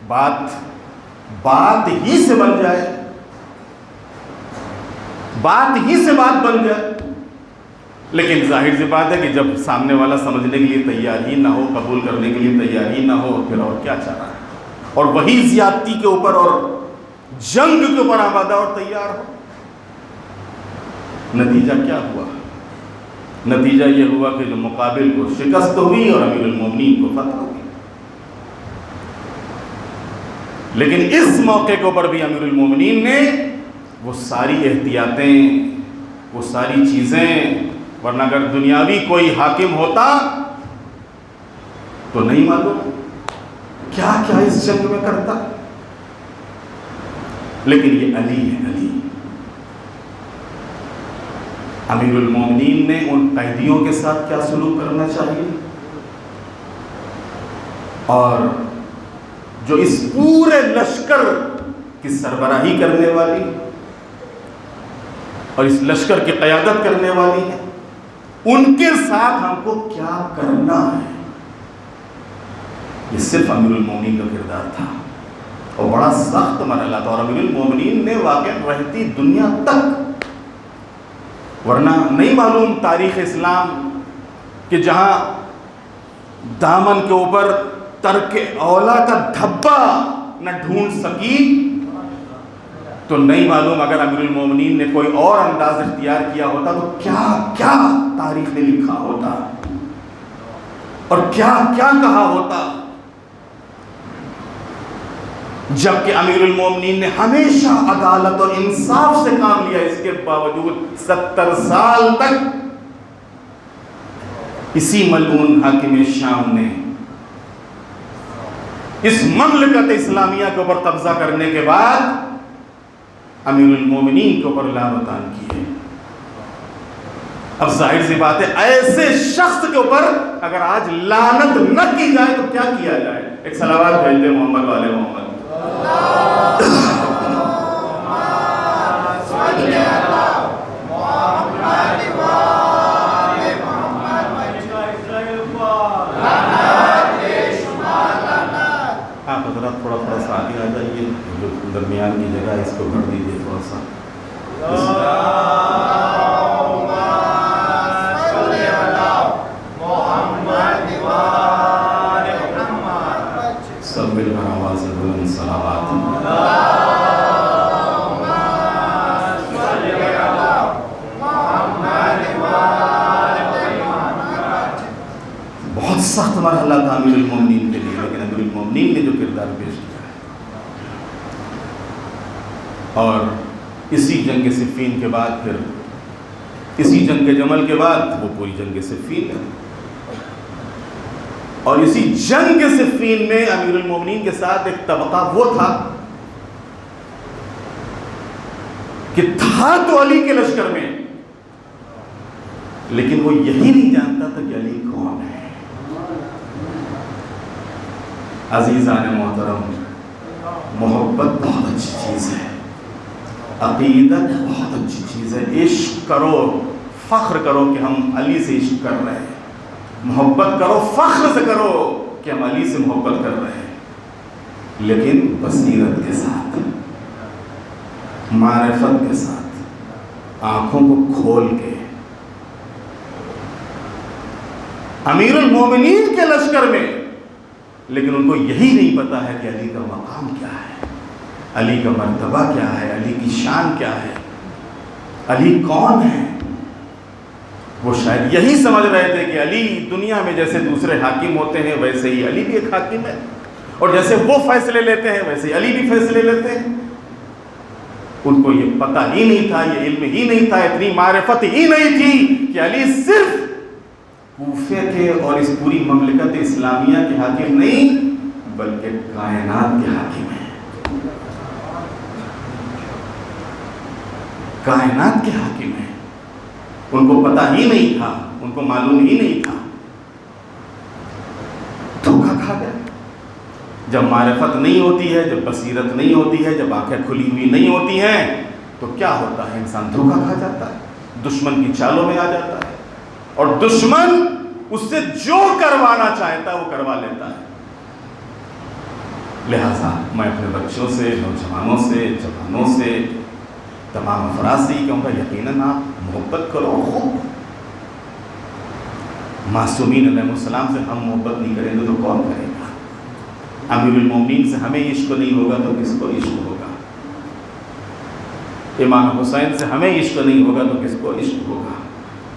[SPEAKER 2] بات ہی سے بن جائے، بات ہی سے بات بن جائے، لیکن ظاہر سی بات ہے کہ جب سامنے والا سمجھنے کے لیے تیار ہی نہ ہو، قبول کرنے کے لیے تیار ہی نہ ہو، پھر اور کیا چاہ رہا ہے، اور وہی زیادتی کے اوپر اور جنگ کے اوپر آمادہ اور تیار ہو۔ نتیجہ کیا ہوا؟ نتیجہ یہ ہوا کہ جو مقابل کو شکست ہوئی اور امیر المومنین کو فتح ہوئی۔ لیکن اس موقع کے اوپر بھی امیر المومنین نے وہ ساری احتیاطیں، وہ ساری چیزیں، ورنہ اگر دنیاوی کوئی حاکم ہوتا تو نہیں معلوم کیا کیا اس جنگ میں کرتا۔ لیکن یہ علی ہے، علی۔ امیر المومنین نے ان قیدیوں کے ساتھ کیا سلوک کرنا چاہیے، اور جو اس پورے لشکر کی سربراہی کرنے والی اور اس لشکر کی قیادت کرنے والی ہے، ان کے ساتھ ہم کو کیا کرنا ہے، یہ صرف امیر المومنین کا کردار تھا، اور بڑا سخت مرحلہ تھا۔ اور امیر المومنین نے واقع رہتی دنیا تک، ورنہ نہیں معلوم تاریخ اسلام کہ جہاں دامن کے اوپر ترک اولا کا دھبا نہ ڈھونڈ سکی، تو نہیں معلوم اگر امیر المومنین نے کوئی اور انداز اختیار کیا ہوتا تو کیا کیا تاریخ نے لکھا ہوتا اور کیا کیا کہا ہوتا۔ جبکہ امیر المومنین نے ہمیشہ عدالت اور انصاف سے کام لیا، اس کے باوجود 70 سال تک اسی ملعون حاکم شام نے اس مملکت اسلامیہ کے اوپر قبضہ کرنے کے بعد امیر المومنین کے اوپر لعنتان کی ہے۔ اب ظاہر سی بات ہے، ایسے شخص کے اوپر اگر آج لعنت نہ کی جائے تو کیا کیا جائے؟ ایک صلوات بھیج دے محمد والے محمد۔ آپ حضرات تھوڑا تھوڑا سا آگے آ جائیے، جو درمیان کی جگہ ہے اس کو بھر دیجیے تھوڑا سا۔ سب مل کر آواز بلند صلوات۔ بہت سخت مرحلہ تھا امیر المومنین کے لیے، لیکن امیر المومنین نے جو کردار پیش کیا ہے، اور اسی جنگ صفین کے بعد، پھر اسی جنگ جمل کے بعد وہ پوری جنگ صفین ہے، اور اسی جنگ صفین میں امیر المومنین کے ساتھ ایک طبقہ وہ تھا کہ تھا تو علی کے لشکر میں، لیکن وہ یہی نہیں جانتا تھا کہ علی کون ہے۔ عزیزان محترم، محبت بہت اچھی چیز ہے، عقیدت بہت اچھی چیز ہے، عشق کرو، فخر کرو کہ ہم علی سے عشق کر رہے ہیں، محبت کرو، فخر سے کرو کہ ہم علی سے محبت کر رہے ہیں، لیکن بصیرت کے ساتھ، معرفت کے ساتھ، آنکھوں کو کھول کے۔ امیر المومنین کے لشکر میں، لیکن ان کو یہی نہیں پتا ہے کہ علی کا مقام کیا ہے، علی کا مرتبہ کیا ہے، علی کی شان کیا ہے، علی کون ہے۔ وہ شاید یہی سمجھ رہے تھے کہ علی دنیا میں جیسے دوسرے حاکم ہوتے ہیں ویسے ہی علی بھی ایک حاکم ہے، اور جیسے وہ فیصلے لیتے ہیں ویسے علی بھی فیصلے لیتے ہیں۔ ان کو یہ پتہ ہی نہیں تھا، یہ علم ہی نہیں تھا، اتنی معرفت ہی نہیں تھی کہ علی صرف کوفے کے اور اس پوری مملکت اسلامیہ کے حاکم نہیں بلکہ کائنات کے حاکم ہیں، کائنات کے حاکم ہیں۔ ان کو پتہ ہی نہیں تھا، ان کو معلوم ہی نہیں تھا، دھوکہ کھا گئے۔ جب معرفت نہیں ہوتی ہے، جب بصیرت نہیں ہوتی ہے، جب آنکھیں کھلی ہوئی نہیں ہوتی ہیں تو کیا ہوتا ہے؟ انسان دھوکہ کھا جاتا ہے، دشمن کی چالوں میں آ جاتا ہے، اور دشمن اس سے جو کروانا چاہتا ہے وہ کروا لیتا ہے۔ لہٰذا میں اپنے بچوں سے، نوجوانوں سے، جوانوں سے، تمام افراد سے یہ کہوں گا، یقیناً آپ محبت کرو خوب۔ معصومین علیہ السلام سے ہم محبت نہیں کریں گے تو کون کرے گا؟ امیر المومنین سے ہمیں عشق نہیں ہوگا تو کس کو عشق ہوگا؟ امام حسین سے ہمیں عشق نہیں ہوگا تو کس کو عشق ہوگا؟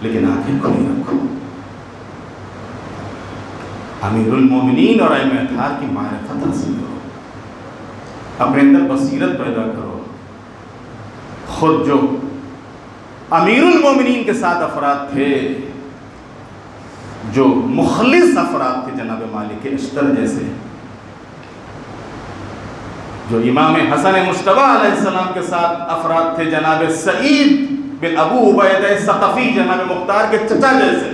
[SPEAKER 2] لیکن آنکھیں کھلی رکھو، امیر المومنین اور ائمہ اطہار کی معرفت حاصل کرو، اپنے اندر بصیرت پیدا کرو۔ خود جو امیر المومنین کے ساتھ افراد تھے، جو مخلص افراد تھے، جناب مالک اشتر جیسے، جو امام حسن مجتبی علیہ السلام کے ساتھ افراد تھے، جناب سعید بن ابو عبیدہ ثقفی، جناب مختار کے چچا جیسے،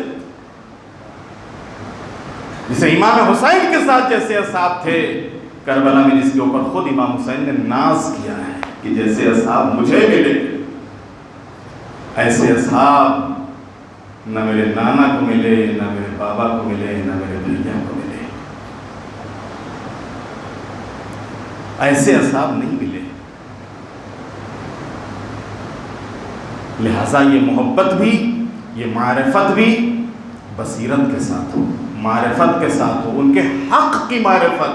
[SPEAKER 2] جسے امام حسین کے ساتھ جیسے اصحاب تھے، کربلا میں جس کے اوپر خود امام حسین نے ناز کیا ہے کہ جیسے اصحاب مجھے ملے ایسے اصحاب نہ میرے نانا کو ملے، نہ میرے بابا کو ملے، نہ میرے بھیا کو ملے، ایسے اصحاب نہیں ملے۔ لہٰذا یہ محبت بھی، یہ معرفت بھی بصیرت کے ساتھ ہو، معرفت کے ساتھ ہو، ان کے حق کی معرفت،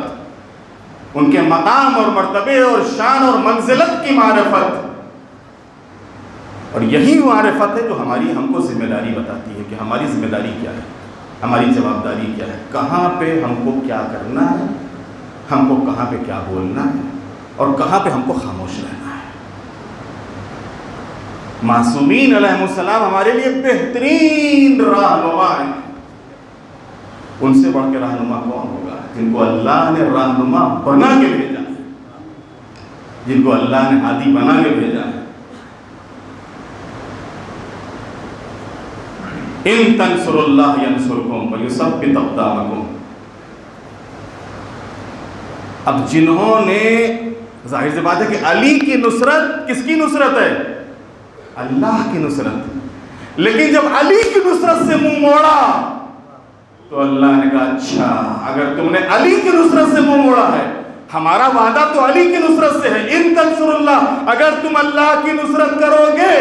[SPEAKER 2] ان کے مقام اور مرتبے اور شان اور منزلت کی معرفت، اور یہی معرفت ہے جو ہم کو ذمہ داری بتاتی ہے کہ ہماری ذمہ داری کیا ہے، ہماری جوابداری کیا ہے، کہاں پہ ہم کو کیا کرنا ہے، ہم کو کہاں پہ کیا بولنا ہے، اور کہاں پہ ہم کو خاموش رہنا ہے۔ معصومین علیہ السلام ہمارے لیے بہترین رہنما ہیں۔ ان سے بڑھ کے رہنما کون ہوگا؟ جن کو اللہ نے رہنما بنا کے بھیجا ہے، جن کو اللہ نے ہادی بنا کے بھیجا ہے۔ ان تنصروا اللہ ینصرکم ویثبت اقدامکم۔ اب جنہوں نے، ظاہر سی بات ہے کہ علی کی نصرت کس کی نصرت ہے؟ اللہ کی نصرت، لیکن جب علی کی نصرت سے منہ موڑا تو اللہ نے کہا اچھا اگر تم نے علی کی نصرت سے منہ موڑا ہے، ہمارا وعدہ تو علی کی نصرت سے ہے، ان تنصروا اللہ، اگر تم اللہ کی نصرت کرو گے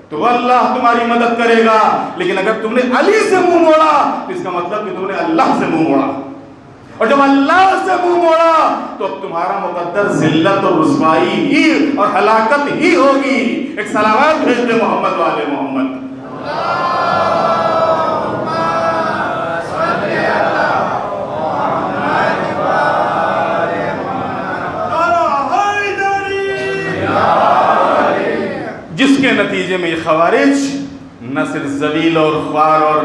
[SPEAKER 2] تو اللہ تمہاری مدد کرے گا، لیکن اگر تم نے علی سے منہ موڑا تو اس کا مطلب کہ تم نے اللہ سے منہ موڑا، اور جب اللہ سے منہ موڑا تو اب تمہارا مقدر ذلت اور رسوائی ہی اور ہلاکت ہی ہوگی۔ ایک سلامات بھیجتے محمد والے محمد۔ جس کے نتیجے میں یہ خوارج نہ صرف ذلیل اور خوار اور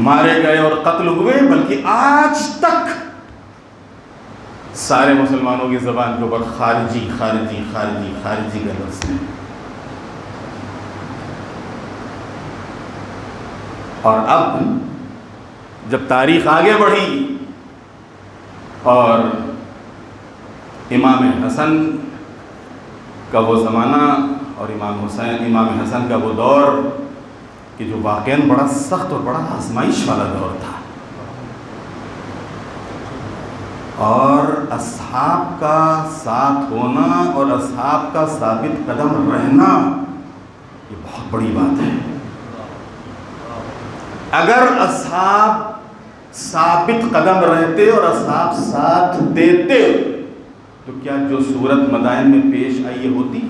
[SPEAKER 2] مارے گئے اور قتل ہوئے، بلکہ آج تک سارے مسلمانوں کی زبان کے اوپر خارجی خارجی خارجی خارجی کا لفظ ہے۔ اور اب جب تاریخ آگے بڑھی اور امام حسن کا وہ زمانہ اور امام حسن کا وہ دور کہ جو واقعاً بڑا سخت اور بڑا آزمائش والا دور تھا، اور اصحاب کا ساتھ ہونا اور اصحاب کا ثابت قدم رہنا یہ بہت بڑی بات ہے۔ اگر اصحاب ثابت قدم رہتے اور اصحاب ساتھ دیتے تو کیا جو صورت مدائن میں پیش آئی یہ ہوتی؟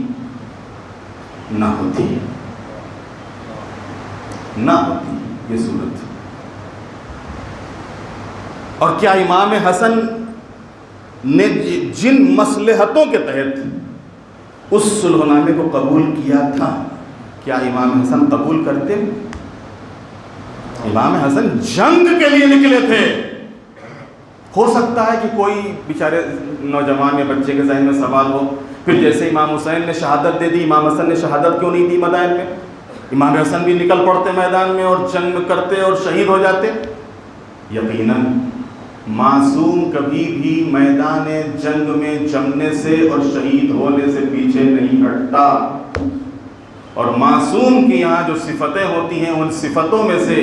[SPEAKER 2] نہ ہوتی، نہ ہوتی یہ صورت۔ اور کیا امام حسن نے جن مصلحتوں کے تحت اس صلح نامے کو قبول کیا تھا، کیا امام حسن قبول کرتے؟ امام حسن جنگ کے لیے نکلے تھے۔ ہو سکتا ہے کہ کوئی بیچارے نوجوان یا بچے کے ذہن میں سوال ہو، پھر جیسے امام حسین نے شہادت دے دی، امام حسن نے شہادت کیوں نہیں دی مدائن میں؟ امام حسن بھی نکل پڑتے میدان میں اور جنگ کرتے اور شہید ہو جاتے۔ یقیناً معصوم کبھی بھی میدان جنگ میں جمنے سے اور شہید ہونے سے پیچھے نہیں ہٹتا، اور معصوم کی یہاں جو صفتیں ہوتی ہیں ان صفتوں میں سے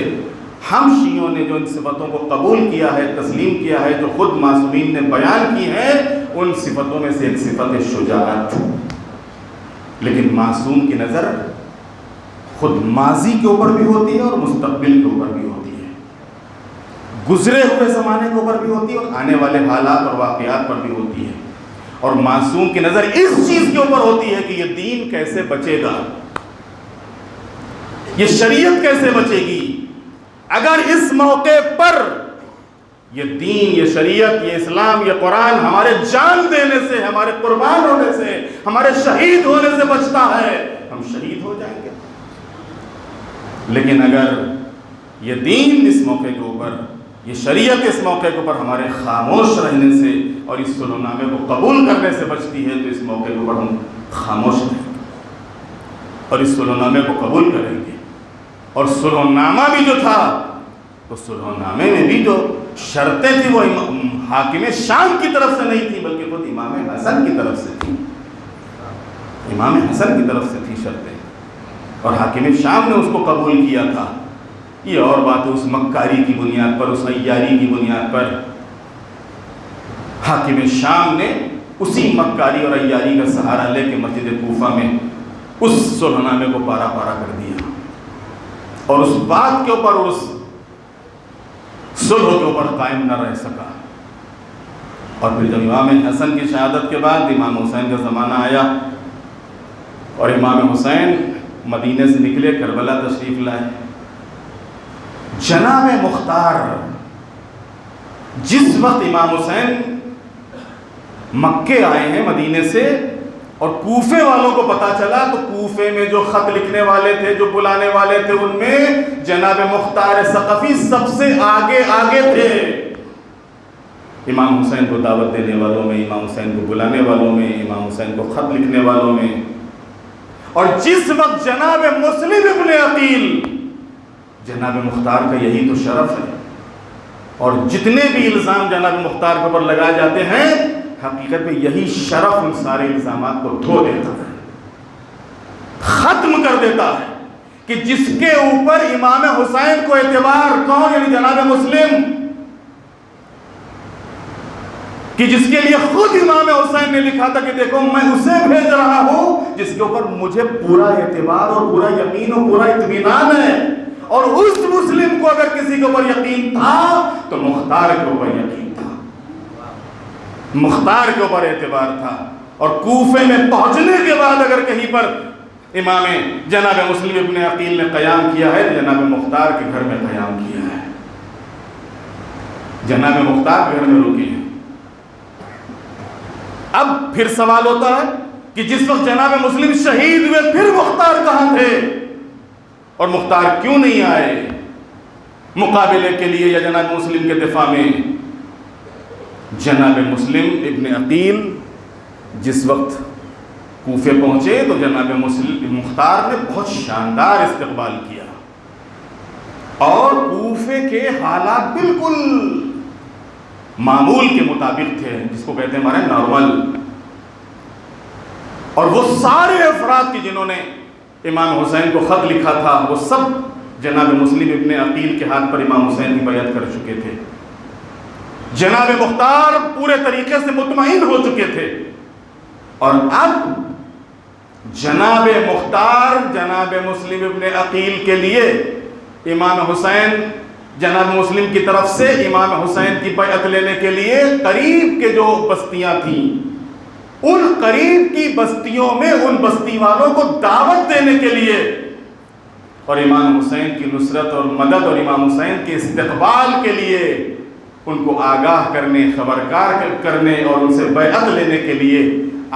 [SPEAKER 2] ہم شیعوں نے جو ان صفتوں کو قبول کیا ہے، تسلیم کیا ہے، جو خود معصومین نے بیان کی ہیں، ان صفتوں میں سے ایک صفت شجاعت۔ لیکن معصوم کی نظر خود ماضی کے اوپر بھی ہوتی ہے اور مستقبل کے اوپر بھی ہوتی ہے، گزرے ہوئے زمانے کے اوپر بھی ہوتی ہے اور آنے والے حالات اور واقعات پر بھی ہوتی ہے، اور معصوم کی نظر اس چیز کے اوپر ہوتی ہے کہ یہ دین کیسے بچے گا، یہ شریعت کیسے بچے گی۔ اگر اس موقع پر یہ دین، یہ شریعت، یہ اسلام، یہ قرآن ہمارے جان دینے سے، ہمارے قربان ہونے سے، ہمارے شہید ہونے سے بچتا ہے، ہم شہید ہو جائیں گے۔ لیکن اگر یہ دین اس موقع کے اوپر یہ شریعت اس موقع کے اوپر ہمارے خاموش رہنے سے اور اس صلح نامے کو قبول کرنے سے بچتی ہے، تو اس موقع کے اوپر ہم خاموش رہیں گے اور اس صلح نامے کو قبول کریں گے۔ اور صلح نامہ بھی جو تھا، تو صلح نامے میں بھی جو شرطیں تھیں وہ حاکم شام کی طرف سے نہیں تھی، بلکہ خود امام حسن کی طرف سے تھی، امام حسن کی طرف سے تھی شرطیں، اور حاکم شام نے اس کو قبول کیا تھا۔ یہ اور بات ہے، اس مکاری کی بنیاد پر، اس عیاری کی بنیاد پر حاکم شام نے اسی مکاری اور عیاری کا سہارا لے کے مسجد کوفہ میں اس صلح نامے کو پارا پارا کر دیا، اور اس بات کے اوپر، اس صلح کے اوپر قائم نہ رہ سکا۔ اور پھر جب امام حسن کی شہادت کے بعد امام حسین کا زمانہ آیا اور امام حسین مدینے سے نکلے، کربلا تشریف لائے، جناب مختار جس وقت امام حسین مکے آئے ہیں مدینے سے اور کوفے والوں کو پتا چلا، تو کوفے میں جو خط لکھنے والے تھے، جو بلانے والے تھے، ان میں جناب مختار ثقفی سب سے آگے تھے۔ امام حسین کو دعوت دینے والوں میں، امام حسین کو بلانے والوں میں، امام حسین کو خط لکھنے والوں میں۔ اور جس وقت جناب مسلم ابن عقیل، جناب مختار کا یہی تو شرف ہے، اور جتنے بھی الزام جناب مختار کے اوپر لگائے جاتے ہیں، حقیقت میں یہی شرف ان سارے الزامات کو دھو دیتا ہے، ختم کر دیتا ہے، کہ جس کے اوپر امام حسین کو اعتبار، کون؟ یعنی جناب مسلم، کہ جس کے لیے خود امام حسین نے لکھا تھا کہ دیکھو میں اسے بھیج رہا ہوں جس کے اوپر مجھے پورا اعتبار اور پورا یقین اور پورا اطمینان ہے، اور اس مسلم کو اگر کسی کے اوپر یقین تھا تو مختار کے اوپر یقین تھا، مختار کے اوپر اعتبار تھا۔ اور کوفے میں پہنچنے کے بعد اگر کہیں پر امام جناب مسلم ابن عقیل نے قیام کیا ہے، تو جناب مختار کے گھر میں قیام کیا ہے، جناب مختار کے گھر میں رکے ہیں۔ اب پھر سوال ہوتا ہے کہ جس وقت جناب مسلم شہید ہوئے، پھر مختار کہاں تھے اور مختار کیوں نہیں آئے مقابلے کے لیے یا جناب مسلم کے دفاع میں؟ جناب مسلم ابن عقیل جس وقت کوفے پہنچے تو جناب مسلم مختار نے بہت شاندار استقبال کیا، اور کوفے کے حالات بالکل معمول کے مطابق تھے، جس کو کہتے ہیں ہمارے نارمل، اور وہ سارے افراد کی جنہوں نے امام حسین کو خط لکھا تھا، وہ سب جناب مسلم ابن عقیل کے ہاتھ پر امام حسین کی بیعت کر چکے تھے۔ جناب مختار پورے طریقے سے مطمئن ہو چکے تھے، اور اب جناب مختار جناب مسلم ابن عقیل کے لیے امام حسین جناب مسلم کی طرف سے امام حسین کی بیعت لینے کے لیے قریب کے جو بستیاں تھیں، ان قریب کی بستیوں میں ان بستی والوں کو دعوت دینے کے لیے، اور امام حسین کی نصرت اور مدد اور امام حسین کے استقبال کے لیے ان کو آگاہ کرنے، خبردار کرنے اور ان سے بیعت لینے کے لیے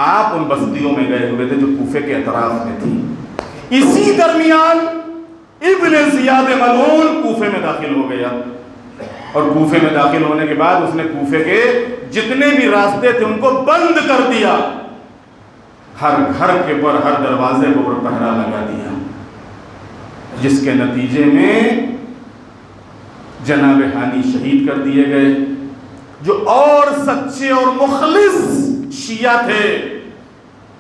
[SPEAKER 2] آپ ان بستیوں میں گئے ہوئے تھے جو کوفے کے اطراف میں تھی۔ اسی درمیان ابن زیاد ملعون کوفے میں داخل ہو گیا، اور کوفے میں داخل ہونے کے بعد اس نے کوفے کے جتنے بھی راستے تھے ان کو بند کر دیا، ہر گھر کے پر، ہر دروازے کے اوپر پہرا لگا دیا، جس کے نتیجے میں جناب ہانی شہید کر دیے گئے۔ جو اور سچے اور مخلص شیعہ تھے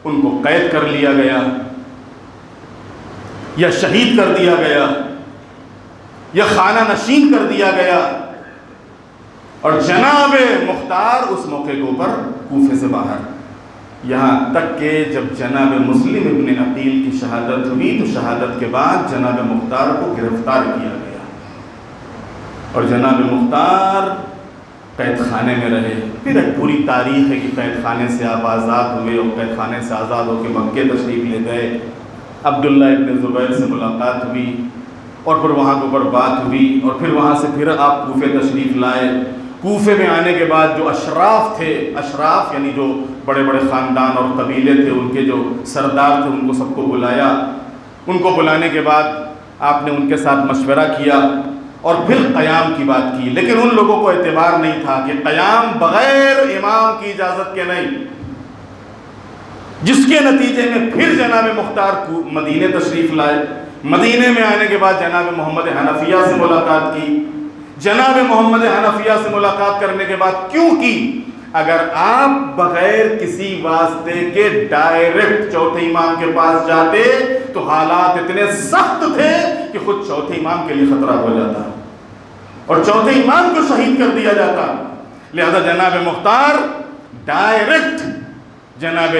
[SPEAKER 2] ان کو قید کر لیا گیا یا شہید کر دیا گیا یا خانہ نشین کر دیا گیا، اور جناب مختار اس موقع کے اوپر کوفے سے باہر، یہاں تک کہ جب جناب مسلم ابن عقیل کی شہادت ہوئی تو شہادت کے بعد جناب مختار کو گرفتار کیا گیا، اور جناب مختار قید خانے میں رہے۔ پھر ایک پوری تاریخ ہے کہ قید خانے سے آپ آزاد ہوئے اور قید خانے سے آزاد ہو کے مکے تشریف لے گئے، عبداللہ ابن زبیر سے ملاقات ہوئی، اور پھر وہاں کے اوپر بات ہوئی، اور پھر وہاں سے پھر آپ کوفے تشریف لائے۔ کوفے میں آنے کے بعد جو اشراف تھے، اشراف یعنی جو بڑے بڑے خاندان اور قبیلے تھے، ان کے جو سردار تھے ان کو سب کو بلایا۔ ان کو بلانے کے بعد آپ نے ان کے ساتھ مشورہ کیا، اور پھر قیام کی بات کی، لیکن ان لوگوں کو اعتبار نہیں تھا کہ قیام بغیر امام کی اجازت کے نہیں، جس کے نتیجے میں پھر جناب مختار کو مدینے تشریف لائے۔ مدینے میں آنے کے بعد جناب محمد حنفیہ سے ملاقات کی۔ جناب محمد حنفیہ سے ملاقات کرنے کے بعد کیوں کی؟ اگر آپ بغیر کسی واسطے کے ڈائریکٹ چوتھے امام کے پاس جاتے تو حالات اتنے سخت تھے کہ خود چوتھے امام کے لیے خطرہ ہو جاتا اور چوتھے امام کو شہید کر دیا جاتا۔ لہذا جناب مختار ڈائریکٹ جناب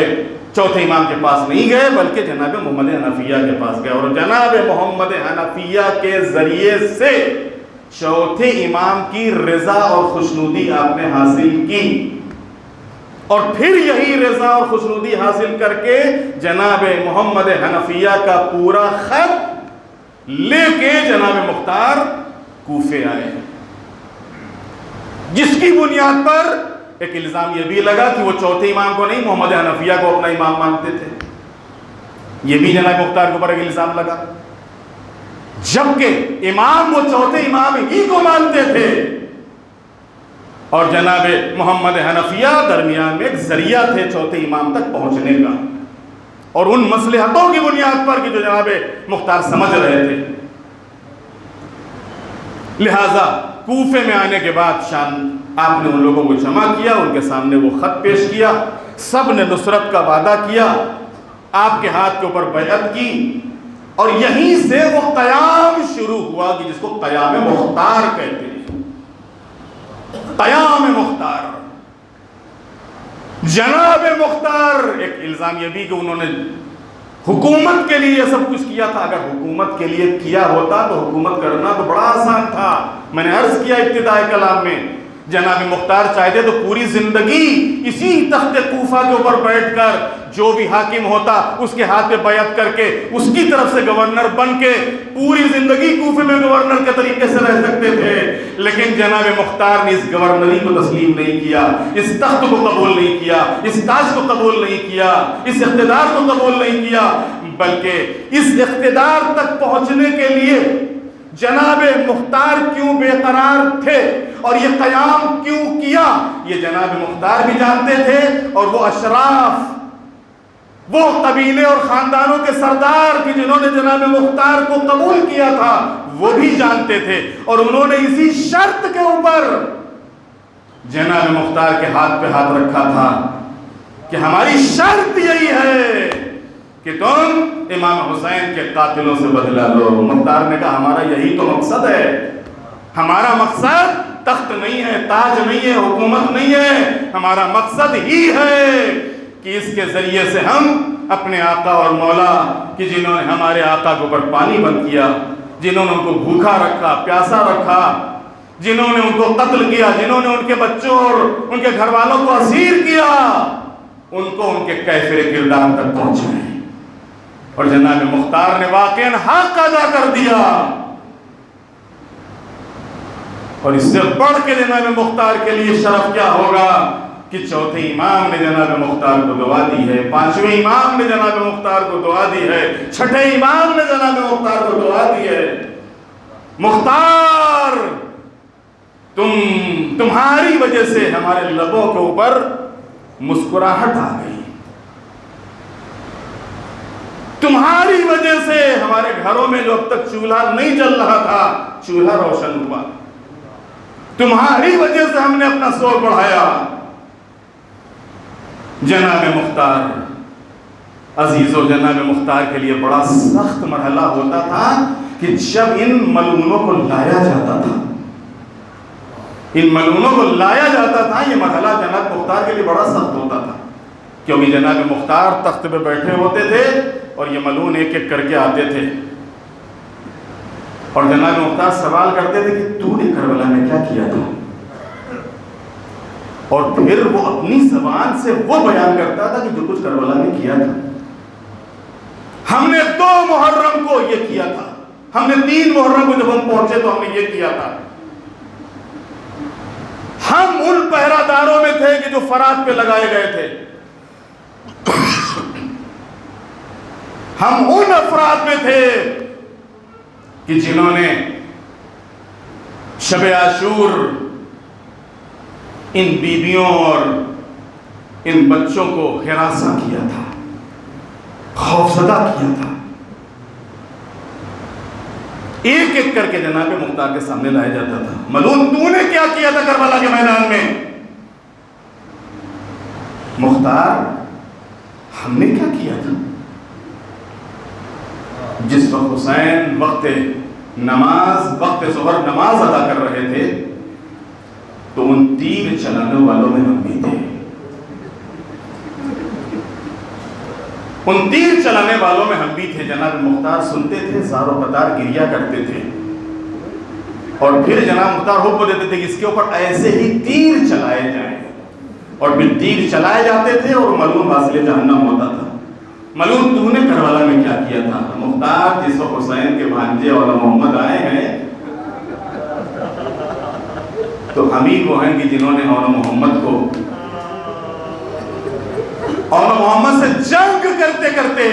[SPEAKER 2] چوتھے امام کے پاس نہیں گئے، بلکہ جناب محمد حنفیہ کے پاس گئے، اور جناب محمد حنفیہ کے ذریعے سے چوتھے امام کی رضا اور خوشنودی آپ نے حاصل کی، اور پھر یہی رضا اور خوشنودی حاصل کر کے جناب محمد حنفیہ کا پورا خط لے کے جناب مختار کوفے آئے، جس کی بنیاد پر ایک الزام یہ بھی لگا کہ وہ چوتھے امام کو نہیں محمد حنفیہ کو اپنا امام مانتے تھے۔ یہ بھی جناب مختار کے اوپر ایک الزام لگا، جبکہ امام وہ چوتھے امام ہی کو مانتے تھے، اور جناب محمد حنفیہ درمیان میں ایک ذریعہ تھے چوتھے امام تک پہنچنے کا، اور ان مصلحتوں کی بنیاد پر کہ جو جناب مختار سمجھ رہے تھے۔ لہذا کوفے میں آنے کے بعد آپ نے ان لوگوں کو جمع کیا، ان کے سامنے وہ خط پیش کیا، سب نے نصرت کا وعدہ کیا، آپ کے ہاتھ کے اوپر بیعت کی، اور یہیں سے وہ قیام شروع ہوا کہ جس کو قیام مختار کہتے ہیں۔ قیام مختار، جناب مختار، ایک الزام یہ بھی کہ انہوں نے حکومت کے لیے یہ سب کچھ کیا تھا۔ اگر حکومت کے لیے کیا ہوتا تو حکومت کرنا تو بڑا آسان تھا۔ میں نے عرض کیا ابتدائی کلام میں، جناب مختار چاہتے تو پوری زندگی اسی تخت کوفہ کے اوپر بیٹھ کر جو بھی حاکم ہوتا اس کے ہاتھ پہ بیعت کر کے اس کی طرف سے گورنر بن کے پوری زندگی کوفے میں گورنر کے طریقے سے رہ سکتے تھے، لیکن جناب مختار نے اس گورنری کو تسلیم نہیں کیا، اس تخت کو قبول نہیں کیا، اس تاج کو قبول نہیں کیا، اس اقتدار کو قبول نہیں کیا، بلکہ اس اقتدار تک پہنچنے کے لیے جناب مختار کیوں بے قرار تھے اور یہ قیام کیوں کیا، یہ جناب مختار بھی جانتے تھے، اور وہ اشراف، وہ قبیلے اور خاندانوں کے سردار کی جنہوں نے جناب مختار کو قبول کیا تھا وہ بھی جانتے تھے، اور انہوں نے اسی شرط کے اوپر جناب مختار کے ہاتھ پہ ہاتھ رکھا تھا کہ ہماری شرط یہی ہے کہ تم امام حسین کے قاتلوں سے بدلہ لو۔ مختار نے کہا ہمارا یہی تو مقصد ہے، ہمارا مقصد تخت نہیں ہے، تاج نہیں ہے، حکومت نہیں ہے، ہمارا مقصد ہی ہے کہ اس کے ذریعے سے ہم اپنے آقا اور مولا کہ جنہوں نے ہمارے آقا کے اوپر پانی بند کیا، جنہوں نے ان کو بھوکا رکھا، پیاسا رکھا، جنہوں نے ان کو قتل کیا، جنہوں نے ان کے بچوں اور ان کے گھر والوں کو اسیر کیا، ان کو ان کے کیفر کردار تک پہنچائیں۔ اور جناب مختار نے واقعاً حق ادا کر دیا، اور اس سے بڑھ کے جناب مختار کے لیے شرف کیا ہوگا کہ چوتھے امام نے جناب مختار کو دعا دی ہے، پانچویں امام نے جناب مختار کو دعا دی ہے، چھٹے امام نے جناب مختار کو دعا دی ہے، مختار تمہاری وجہ سے ہمارے لبوں کے اوپر مسکراہٹ آ گئی، تمہاری وجہ سے ہمارے گھروں میں جو اب تک چولہا نہیں جل رہا تھا چولہا روشن ہوا، تمہاری وجہ سے ہم نے اپنا سور بڑھایا۔ جناب مختار عزیزو، جناب مختار کے لیے بڑا سخت مرحلہ ہوتا تھا کہ جب ان ملعونوں کو لایا جاتا تھا، ان ملعونوں کو لایا جاتا تھا، یہ مرحلہ جناب مختار کے لیے بڑا سخت ہوتا تھا، کیونکہ جناب مختار تخت پہ بیٹھے ہوتے تھے اور یہ ملعون ایک ایک کر کے آتے تھے، اور جناب مختار سوال کرتے تھے کہ تو نے کربلا میں کیا کیا تھا، اور پھر وہ اپنی زبان سے وہ بیان کرتا تھا کہ جو کچھ کربلا میں کیا تھا، ہم نے 2 محرم کو یہ کیا تھا، ہم نے 3 محرم کو جب ہم پہنچے تو ہم نے یہ کیا تھا، ہم ان پہرہ داروں میں تھے کہ جو فرات پہ لگائے گئے تھے، ہم ان افراد میں تھے کہ جنہوں نے شب عاشور ان بیویوں اور ان بچوں کو ہراساں کیا تھا، خوفزدہ کیا تھا، ایک ایک کر کے جناب مختار کے سامنے لایا جاتا تھا۔ ملعون تو نے کیا کیا تھا کربلا کے میدان میں؟ مختار ہم نے کیا کیا تھا؟ جس وقت حسین وقت ظہر نماز ادا کر رہے تھے تو ان تیر چلانے والوں میں ہم بھی تھے، ان تیر چلانے والوں میں ہم بھی تھے۔ جناب مختار سنتے تھے، زار و پتار گریا کرتے تھے، اور پھر جناب مختار حکم دیتے تھے کہ اس کے اوپر ایسے ہی تیر چلائے جائیں، اور پھر تیر چلائے جاتے تھے اور ملعون واصل جہنم ہوتا تھا۔ ملعون تو نے کربلا میں کیا کیا تھا؟ مختار جس وقت حسین کے بھانجے اور محمد آئے ہیں تو ہم ہی وہ ہیں کہ جنہوں نے اور محمد کو اور محمد سے جنگ کرتے کرتے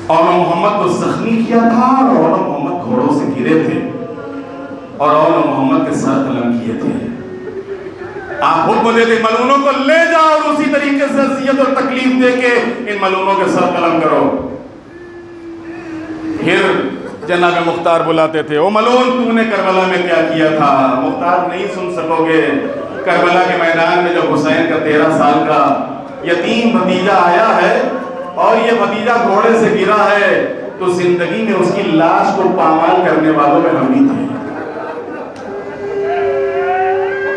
[SPEAKER 2] اور محمد کو زخمی کیا تھا، اور محمد گھوڑوں سے گرے تھے اور محمد کے سر قلم کیے تھے۔ آپ حکم دے دے ملعونوں کو لے جاؤ اور اسی طریقے سے اذیت اور تکلیف دے کے ان ملعونوں کے سر قلم کرو۔ پھر جناب مختار بلاتے تھے، او ملعون تو نے کربلا میں کیا کیا تھا؟ مختار نہیں سن سکو گے۔ کربلا کے میدان میں جب حسین کا 13 سال کا یتیم بھتیجا آیا ہے اور یہ بھتیجا گھوڑے سے گرا ہے تو زندگی میں اس کی لاش کو پامال کرنے والوں میں ہم بھی تھے،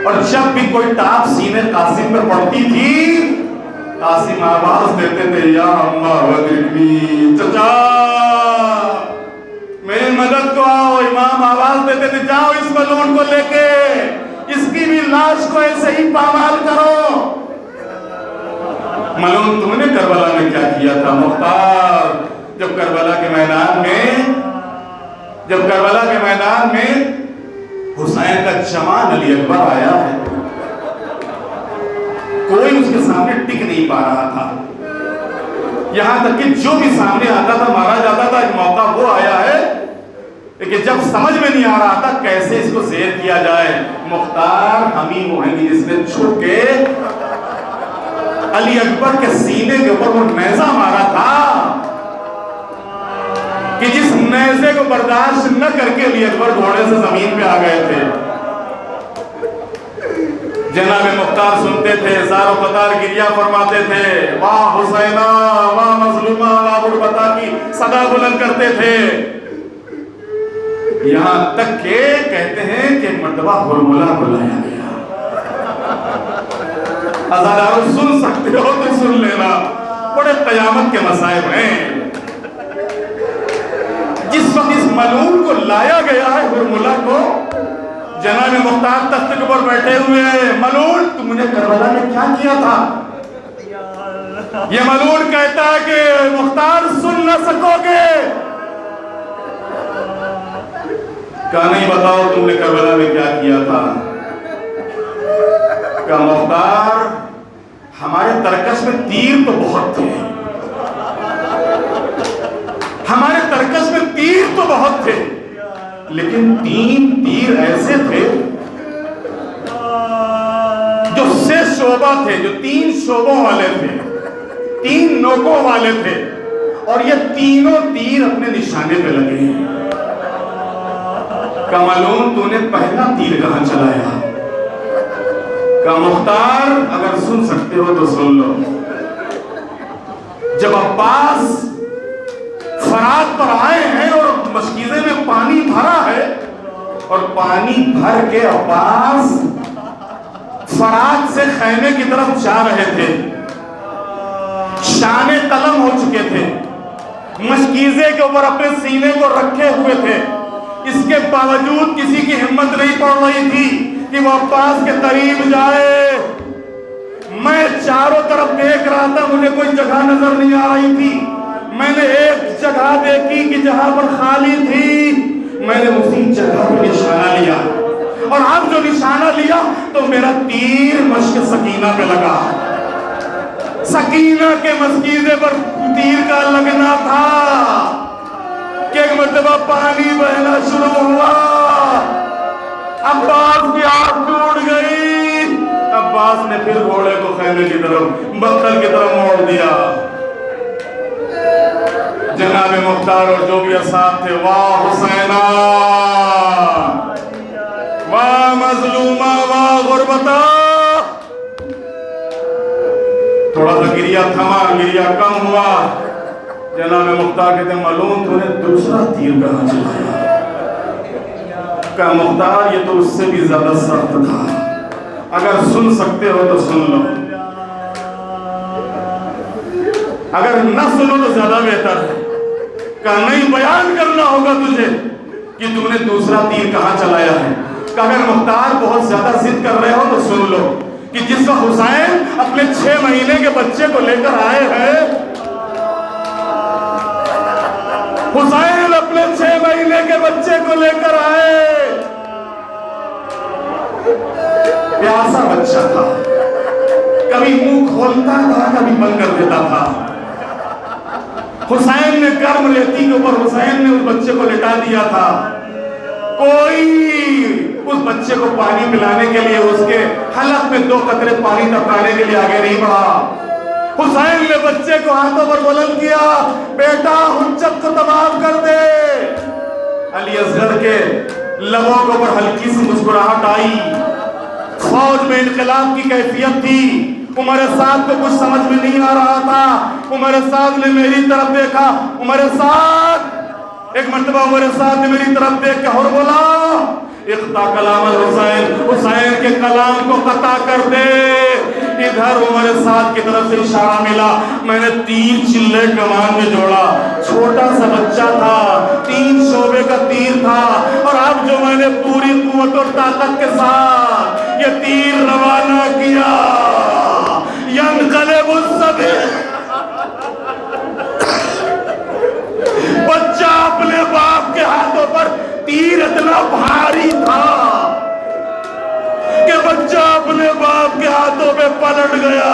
[SPEAKER 2] اور جب بھی کوئی ٹاپ سینے قاسم پر پڑتی تھی قاسم آواز دیتے تھے، یا اماں ودرکنی، چچا میری مدد کو آؤ۔ امام آواز دیتے تھے، جاؤ اس ملعون کو لے کے اس کی بھی لاش کو ایسے ہی پامال کرو۔ ملعون تم نے کربلا میں کیا کیا تھا؟ مختار جب کربلا کے میدان میں حسین کا جوان علی اکبر آیا ہے، کوئی اس کے سامنے ٹک نہیں پا رہا تھا، یہاں تک کہ جو بھی سامنے آتا تھا مارا جاتا تھا۔ ایک موقع وہ آیا ہے لیکن جب سمجھ میں نہیں آ رہا تھا کیسے اس کو زیر کیا جائے، مختار ہم ہی وہ ہیں جس نے چھپ کے علی اکبر کے سینے کے اوپر وہ نیزہ مارا تھا کہ جس نیزے کو برداشت نہ کر کے علی اکبر گھوڑے سے زمین پہ آ گئے تھے۔ جناب مختار سنتے تھے، زار و پتار گریا فرماتے تھے، واہ حسینہ واہ مظلومہ واہ غربتہ کی صدا بلند کرتے تھے، یہاں تک کہ کہتے ہیں کہ مرتبہ ہرملہ بلایا گیا۔ عزاداروں سن سکتے ہو تو سن لینا، بڑے قیامت کے مصائب ہیں۔ جس وقت اس ملعون کو لایا گیا ہے ہرملہ کو، جناب مختار تخت کے اوپر بیٹھے ہوئے ہیں، ملعون تم نے کربلا میں کیا کیا تھا؟ یہ ملعون کہتا ہے کہ مختار سن نہ سکو گے، کہا نہیں بتاؤ تم نے کربلا میں کیا کیا تھا؟ کہا مختار ہمارے ترکش میں تیر تو بہت تھے، ہمارے ترکش میں تیر تو بہت تھے، لیکن 3 تیر ایسے تھے جو 6 شعبہ تھے، جو 3 شعبوں والے تھے، 3 نوکوں والے تھے، اور یہ تینوں تیر اپنے نشانے پہ لگے ہیں۔ کہ ملعون تو نے پہلا تیر کہاں چلایا؟ کہ مختار اگر سن سکتے ہو تو سن لو، جب عباس فرات پر آئے ہیں اور مشکیزے میں پانی بھرا ہے، اور پانی بھر کے عباس فرات سے خیمے کی طرف جا رہے تھے، شانے قلم ہو چکے تھے، مشکیزے کے اوپر اپنے سینے کو رکھے ہوئے تھے، اس کے باوجود کسی کی ہمت نہیں پڑ رہی تھی کہ وہ عباس کے قریب جائے۔ میں چاروں طرف دیکھ رہا تھا، مجھے کوئی جگہ نظر نہیں آ رہی تھی، میں نے ایک جگہ دیکھی کہ جہاں پر خالی تھی، میں نے اسی جگہ پہ نشانہ لیا، اور اب جو نشانہ لیا تو میرا تیر مشک سکینہ پہ لگا۔ سکینہ کے مشکیزے پر تیر کا لگنا تھا کہ کہ ایک مرتبہ پانی بہنا شروع ہوا، عباس کی آنکھ ٹوٹ گئی، عباس نے پھر گھوڑے کو خیمے کی طرف، بختر کی طرف موڑ دیا۔ جناب مختار اور جو بھی اصحاب تھے، واہ حسینہ، واہ مظلومہ، واہ غربتہ، تھوڑا سا گریا تھما، گریا کم ہوا۔ جناب مختار کہتے ہیں معلوم تو نے دوسرا تیر کہاں چلایا؟ کہا مختار یہ تو اس سے بھی زیادہ سخت تھا، اگر سن سکتے ہو تو سن لو، اگر نہ سنو تو زیادہ بہتر ہے۔ کہا نہیں، بیان کرنا ہوگا تجھے کہ تم نے دوسرا تیر کہاں چلایا ہے۔ کہا اگر مختار بہت زیادہ ضد کر رہے ہو تو سن لو کہ جس وقت حسین اپنے 6 مہینے کے بچے کو لے کر آئے ہیں، حسین اپنے 6 مہینے کے بچے کو لے کر آئے، پیاسا بچہ تھا، کبھی منہ کھولتا تھا کبھی بند کر دیتا تھا۔ حسین نے گرم ریتی کے اوپر حسین نے اس بچے کو لٹا دیا تھا، کوئی اس بچے کو پانی پلانے کے لیے، اس کے حلق میں 2 قطرے پانی ٹپکانے کے لیے آگے نہیں بڑھا۔ حسین نے بچے کو ہاتھوں پر بلند کیا، بیٹا حجت کو تمام کر دے۔ علی اصغر کے لبوں کے اوپر ہلکی سی مسکراہٹ آئی، فوج میں انقلاب کی کیفیت تھی۔ عمر سعد کو کچھ سمجھ میں نہیں آ رہا تھا، عمر سعد نے میری طرف دیکھا، عمر سعد، ایک مرتبہ عمر سعد نے میری طرف دیکھ کے اور بولا اقطع کلام الحسین، حسین کے کلام کو قطع کر دے۔ ادھر عمر سعد کی طرف سے اشارہ ملا، میں نے 3 چلے کمان میں جوڑا، چھوٹا سا بچہ تھا، 3 شعبے کا تیر تھا، اور اب جو میں نے پوری قوت اور طاقت کے ساتھ یہ تیر روانہ کیا، ینقلب السبیل، بچہ اپنے باپ کے ہاتھوں پر، تیر اتنا بھاری تھا کہ بچہ اپنے باپ کے ہاتھوں پہ پلٹ گیا۔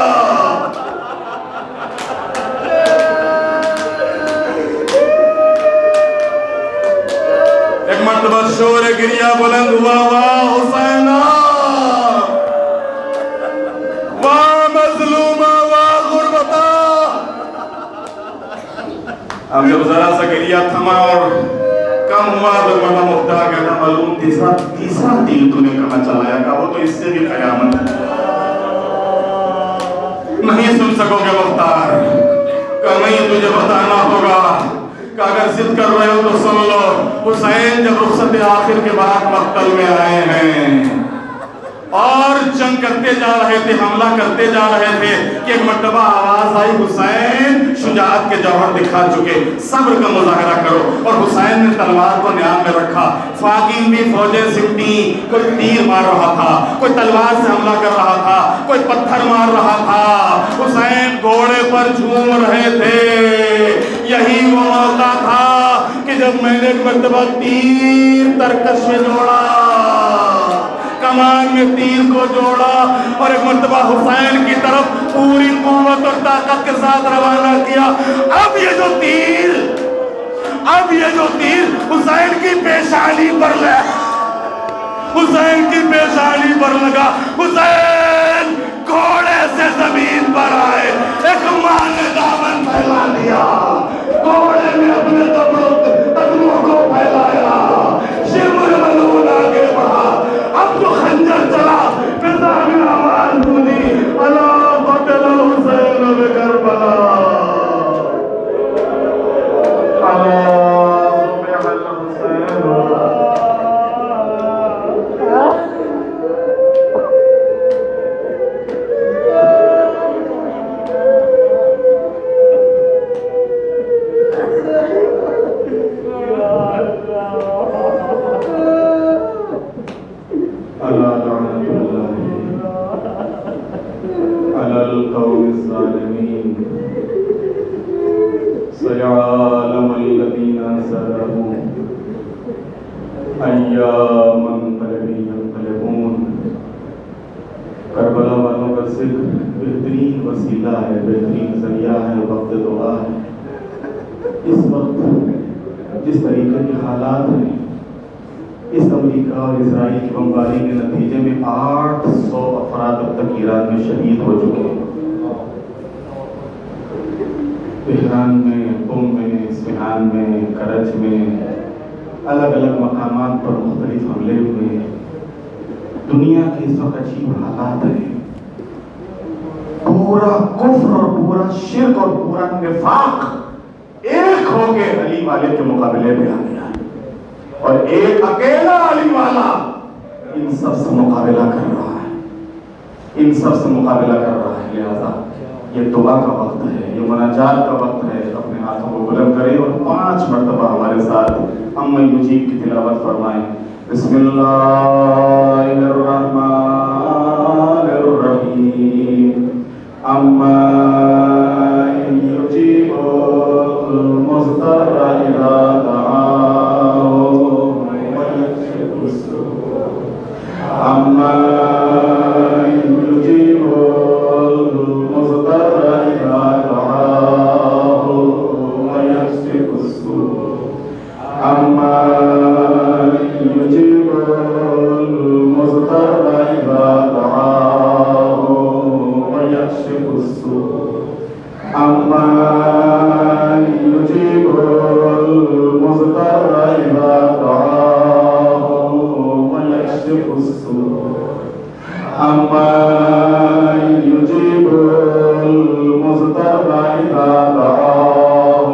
[SPEAKER 2] ایک مرتبہ شور گریہ بلند ہوا، واہ حسینہ، واہ مظلومہ، واہ غربتہ۔ اب جب ذرا سا گریہ تھما اور کم ہوا تو مولانا مختار کہتا معلوم تیسرا تیر تو نے کہاں چلایا؟ کہا وہ تو اس سے بھی قیامت نہیں سن سکو گے مختار۔ کہا نہیں، تجھے بتانا ہوگا کہ اگر ضد کر رہے ہو تو سن لو۔ حسین جب رخصت آخر کے بعد مقتل میں آئے ہیں اور جنگ کرتے جا رہے تھے، حملہ کرتے جا رہے تھے کہ ایک مرتبہ آواز آئی، حسین شجاعت کے جوہر دکھا چکے، صبر کا مظاہرہ کرو۔ اور حسین نے تلوار کو نیام میں رکھا، فاقین بھی فوجیں سمٹی، کوئی تیر مار رہا تھا، کوئی تلوار سے حملہ کر رہا تھا، کوئی پتھر مار رہا تھا، حسین گھوڑے پر جھوم رہے تھے۔ یہی وہ موقع تھا کہ جب میں نے ایک مرتبہ تیر ترکش میں جوڑا، کمان میں تیر کو جوڑا، اور ایک مرتبہ حسین کی طرف پوری قوت اور طاقت کے ساتھ روانہ کیا۔ اب یہ جو تیر حسین کی پیشانی پر لگا، حسین کی پیشانی پر لگا، حسین گھوڑے سے زمین پر آئے، ایک ماں نے دامن پھیلا دیا، گھوڑے نے اپنے قدموں کو پھیلایا، شمر ملون آگے بڑھا، اب تو خنجر چلا، فضا میں آواز سنی، الا قتل حسین بکربلا، الا ذبح الحسین۔ القوم الظالمين سيعلم الذين ظلموا أيّا منقلب ينقلبون۔ کربلا والوں کا ذکر بہترین وسیلہ ہے، بہترین ذریعہ ہے، وقت دعا ہے۔ اس وقت جس طریقے کے حالات ہیں، اس امریکہ اور اسرائیل کی بمباری کے نتیجے میں 800 افراد اب تک ایران میں شہید ہو چکے ہیں۔ تہران میں، قم میں، اصفہان میں، کرج میں، الگ الگ مقامات پر مختلف حملے ہوئے۔ دنیا کے اس وقت عجیب حالات ہیں، پورا کفر اور پورا شرک اور پورا نفاق ایک ہو کے علی والے کے مقابلے میں آ گیا، اور ایک اکیلا علی والا ان سب سے مقابلہ کر رہا ہے، ان سب سے مقابلہ کر رہا ہے۔ لہذا یہ دعا کا وقت ہے، یہ مناجات کا وقت ہے۔ اپنے ہاتھوں کو بلند کریں اور 5 مرتبہ ہمارے ساتھ اما یجیب کی تلاوت فرمائیں۔ بسم اللہ الرحمن الرحیم، اما یجیب المضطر اذا دعاہ ویکشف السوء، اما یجیب المضطر اذا دعاہ ویکشف السوء، اما یجیب المضطر اذا دعاہ ویکشف السوء، اما یجیب المضطر اذا دعاہ ویکشف السوء، اما یجیب المضطر اذا دعاہ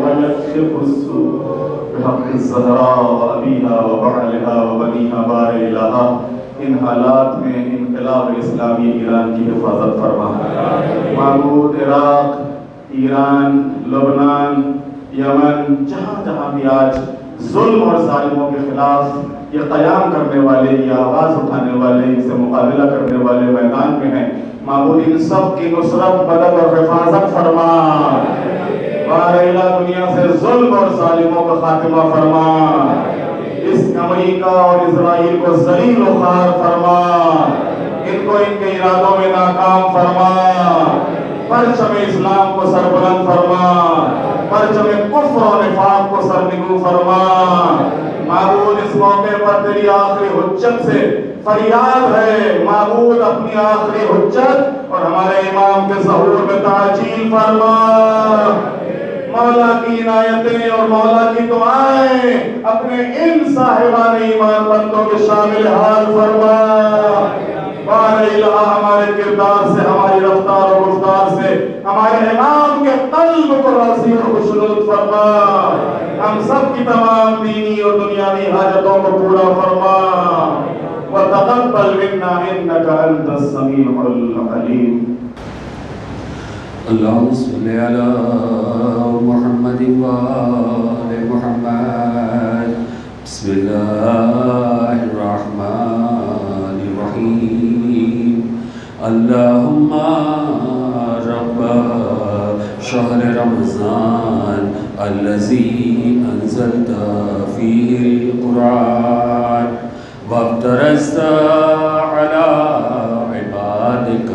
[SPEAKER 2] ویکشف السوء، بحق الزہراء وابیہا وبعلہا وبنیہا بار الہا۔ ان حالات میں انقلاب اسلامی ایران کی حفاظت فرما۔ معبود عراق، ایران، لبنان، یمن، جہاں جہاں بھی آج ظلم اور ظالموں کے خلاف یہ قیام کرنے والے، یہ آواز اٹھانے والے، ان سے مقابلہ کرنے والے میدان میں ہیں، معبود ان سب کی نصرت، مدد اور حفاظت فرما۔ بار الہ دنیا سے ظلم اور ظالموں کا خاتمہ فرما۔ اس امریکہ اور اسرائیل کو ذلیل و خوار فرما، ان کو ان کے ارادوں میں ناکام فرما، پرچم اسلام کو سربلند فرما، پرچم کفر و نفاق کو سرنگو فرما۔ معبود اس موقع پر تیری آخری حجت سے فریاد ہے، معبود اپنی آخری حجت اور ہمارے امام کے ظہور میں تعجیل فرما۔ مولا کی عنایتیں اور مولا کی دعائیں اپنے ان صاحبان ایمان بندوں کے شامل حال فرما۔ بار الہ ہمارے کردار سے، ہماری رفتار و گفتار سے ہمارے امام کے قلب کو راضی اور خوشنود فرما۔ ہم سب کی تمام دینی اور دنیاوی حاجتوں کو پورا فرما۔ وتقبل منا انك انت السميع العليم۔
[SPEAKER 3] اللهم صل على محمد وآل محمد۔ بسم الله الرحمن الرحيم۔ اللهم رب شهر رمضان الذي أنزلت فيه القرآن وافترضت على عبادك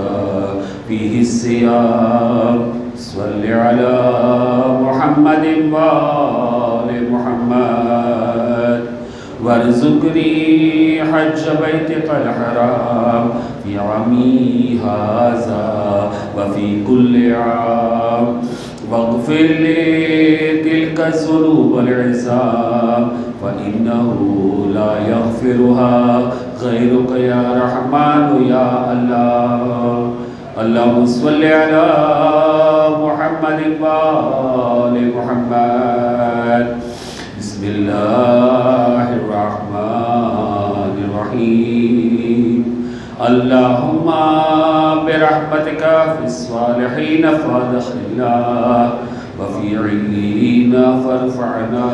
[SPEAKER 3] فيه الصيام، صل على محمد وآل محمد وارزقني حج بيتك الحرام في عامي هذا وفي كل عام، واغفر لي تلك الذنوب العظام فإنه لا يغفرها غيرك يا رحمن يا الله۔ اللهم صل على محمد وآل محمد۔ بسم الله الرحمن الرحيم۔ اللهم برحمتك في الصالحين فادخلنا وفي عليين فارفعنا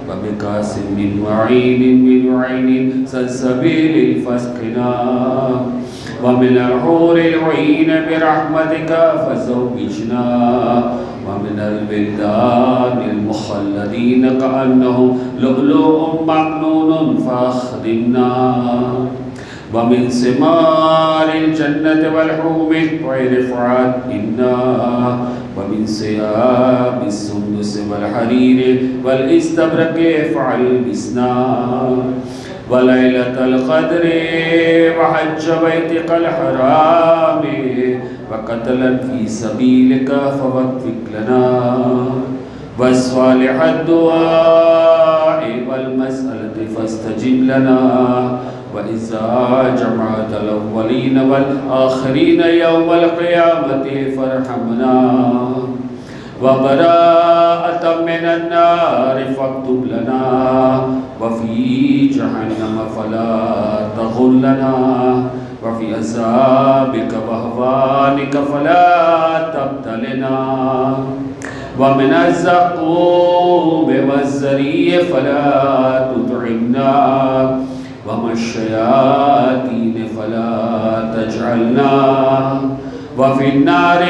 [SPEAKER 3] وبقاسم من وعين من عين سلسبيل فاسقنا ومن الحور العين برحمتك فزوجنا ومن البلدان المخلدين كأنهم لؤلؤ مكنون فاخرجنا ومن ثمار الجنة والحوم الطير فعاتنا ومن ثياب السندس والحرير والاستبرق فالبسنا وليلة القدر وحج بيتك الحرام وقتلا في سبيلك فوفق لنا وصالح الدعاء والمسألة فاستجب لنا وإذا جمعت الأولين والآخرين يوم القيامة فارحمنا وبراءة من النار فاكتب لنا وفي جهنم فلا تغلنا وفي عذابك وهوانك فلا تبتلنا ومن الزقوم والزريع فلا تطعمنا ومن الشياطين فلا تجعلنا وفي النار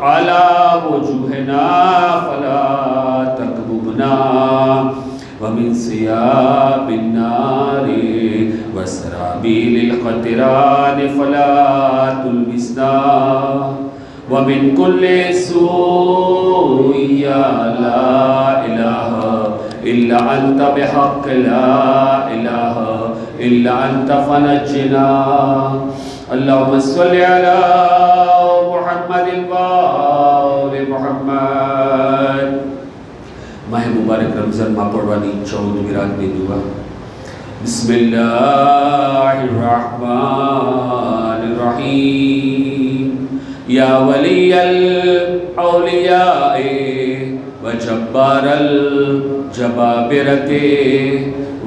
[SPEAKER 3] على وجوهنا فلا تكببنا ومن ثياب النار وسرابيل القطران فلا تلبسنا ومن كل سوء يا لا إله إلا أنت بحق لا إله إلا أنت فنجنا اللهم صل على محمد وآل محمد ماہ مبارک رمضان ماہ پڑھوانی 14 رات میں دعا بسم اللہ الرحمن الرحیم یا ولی الاولیاء وجبار الجبابرة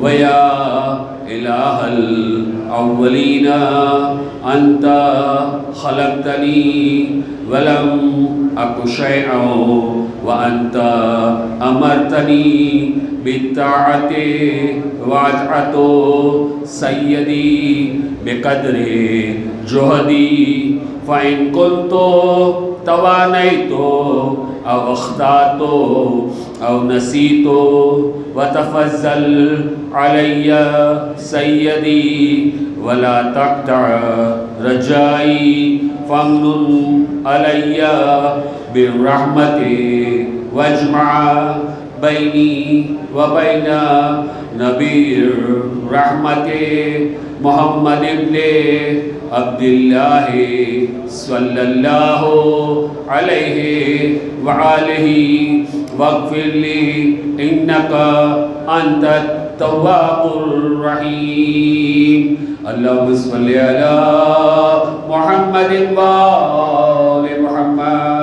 [SPEAKER 3] ویا الہ الاولین انت خلقتنی ولم اک شیئا وانت امرتنی بالطاعة وأطعت سيدي بقدر جهدي فإن كنت توانيت أو أخطأت أو نسيت وتفضل علي سيدي ولا تقطع رجائي فامنن علي بالرحمة واجمع بيني وبين نبي الرحمة محمد بن عبد الله صلى الله عليه وآله واغفر لي إنك أنت التواب الرحيم اللهم صل على محمد وآل محمد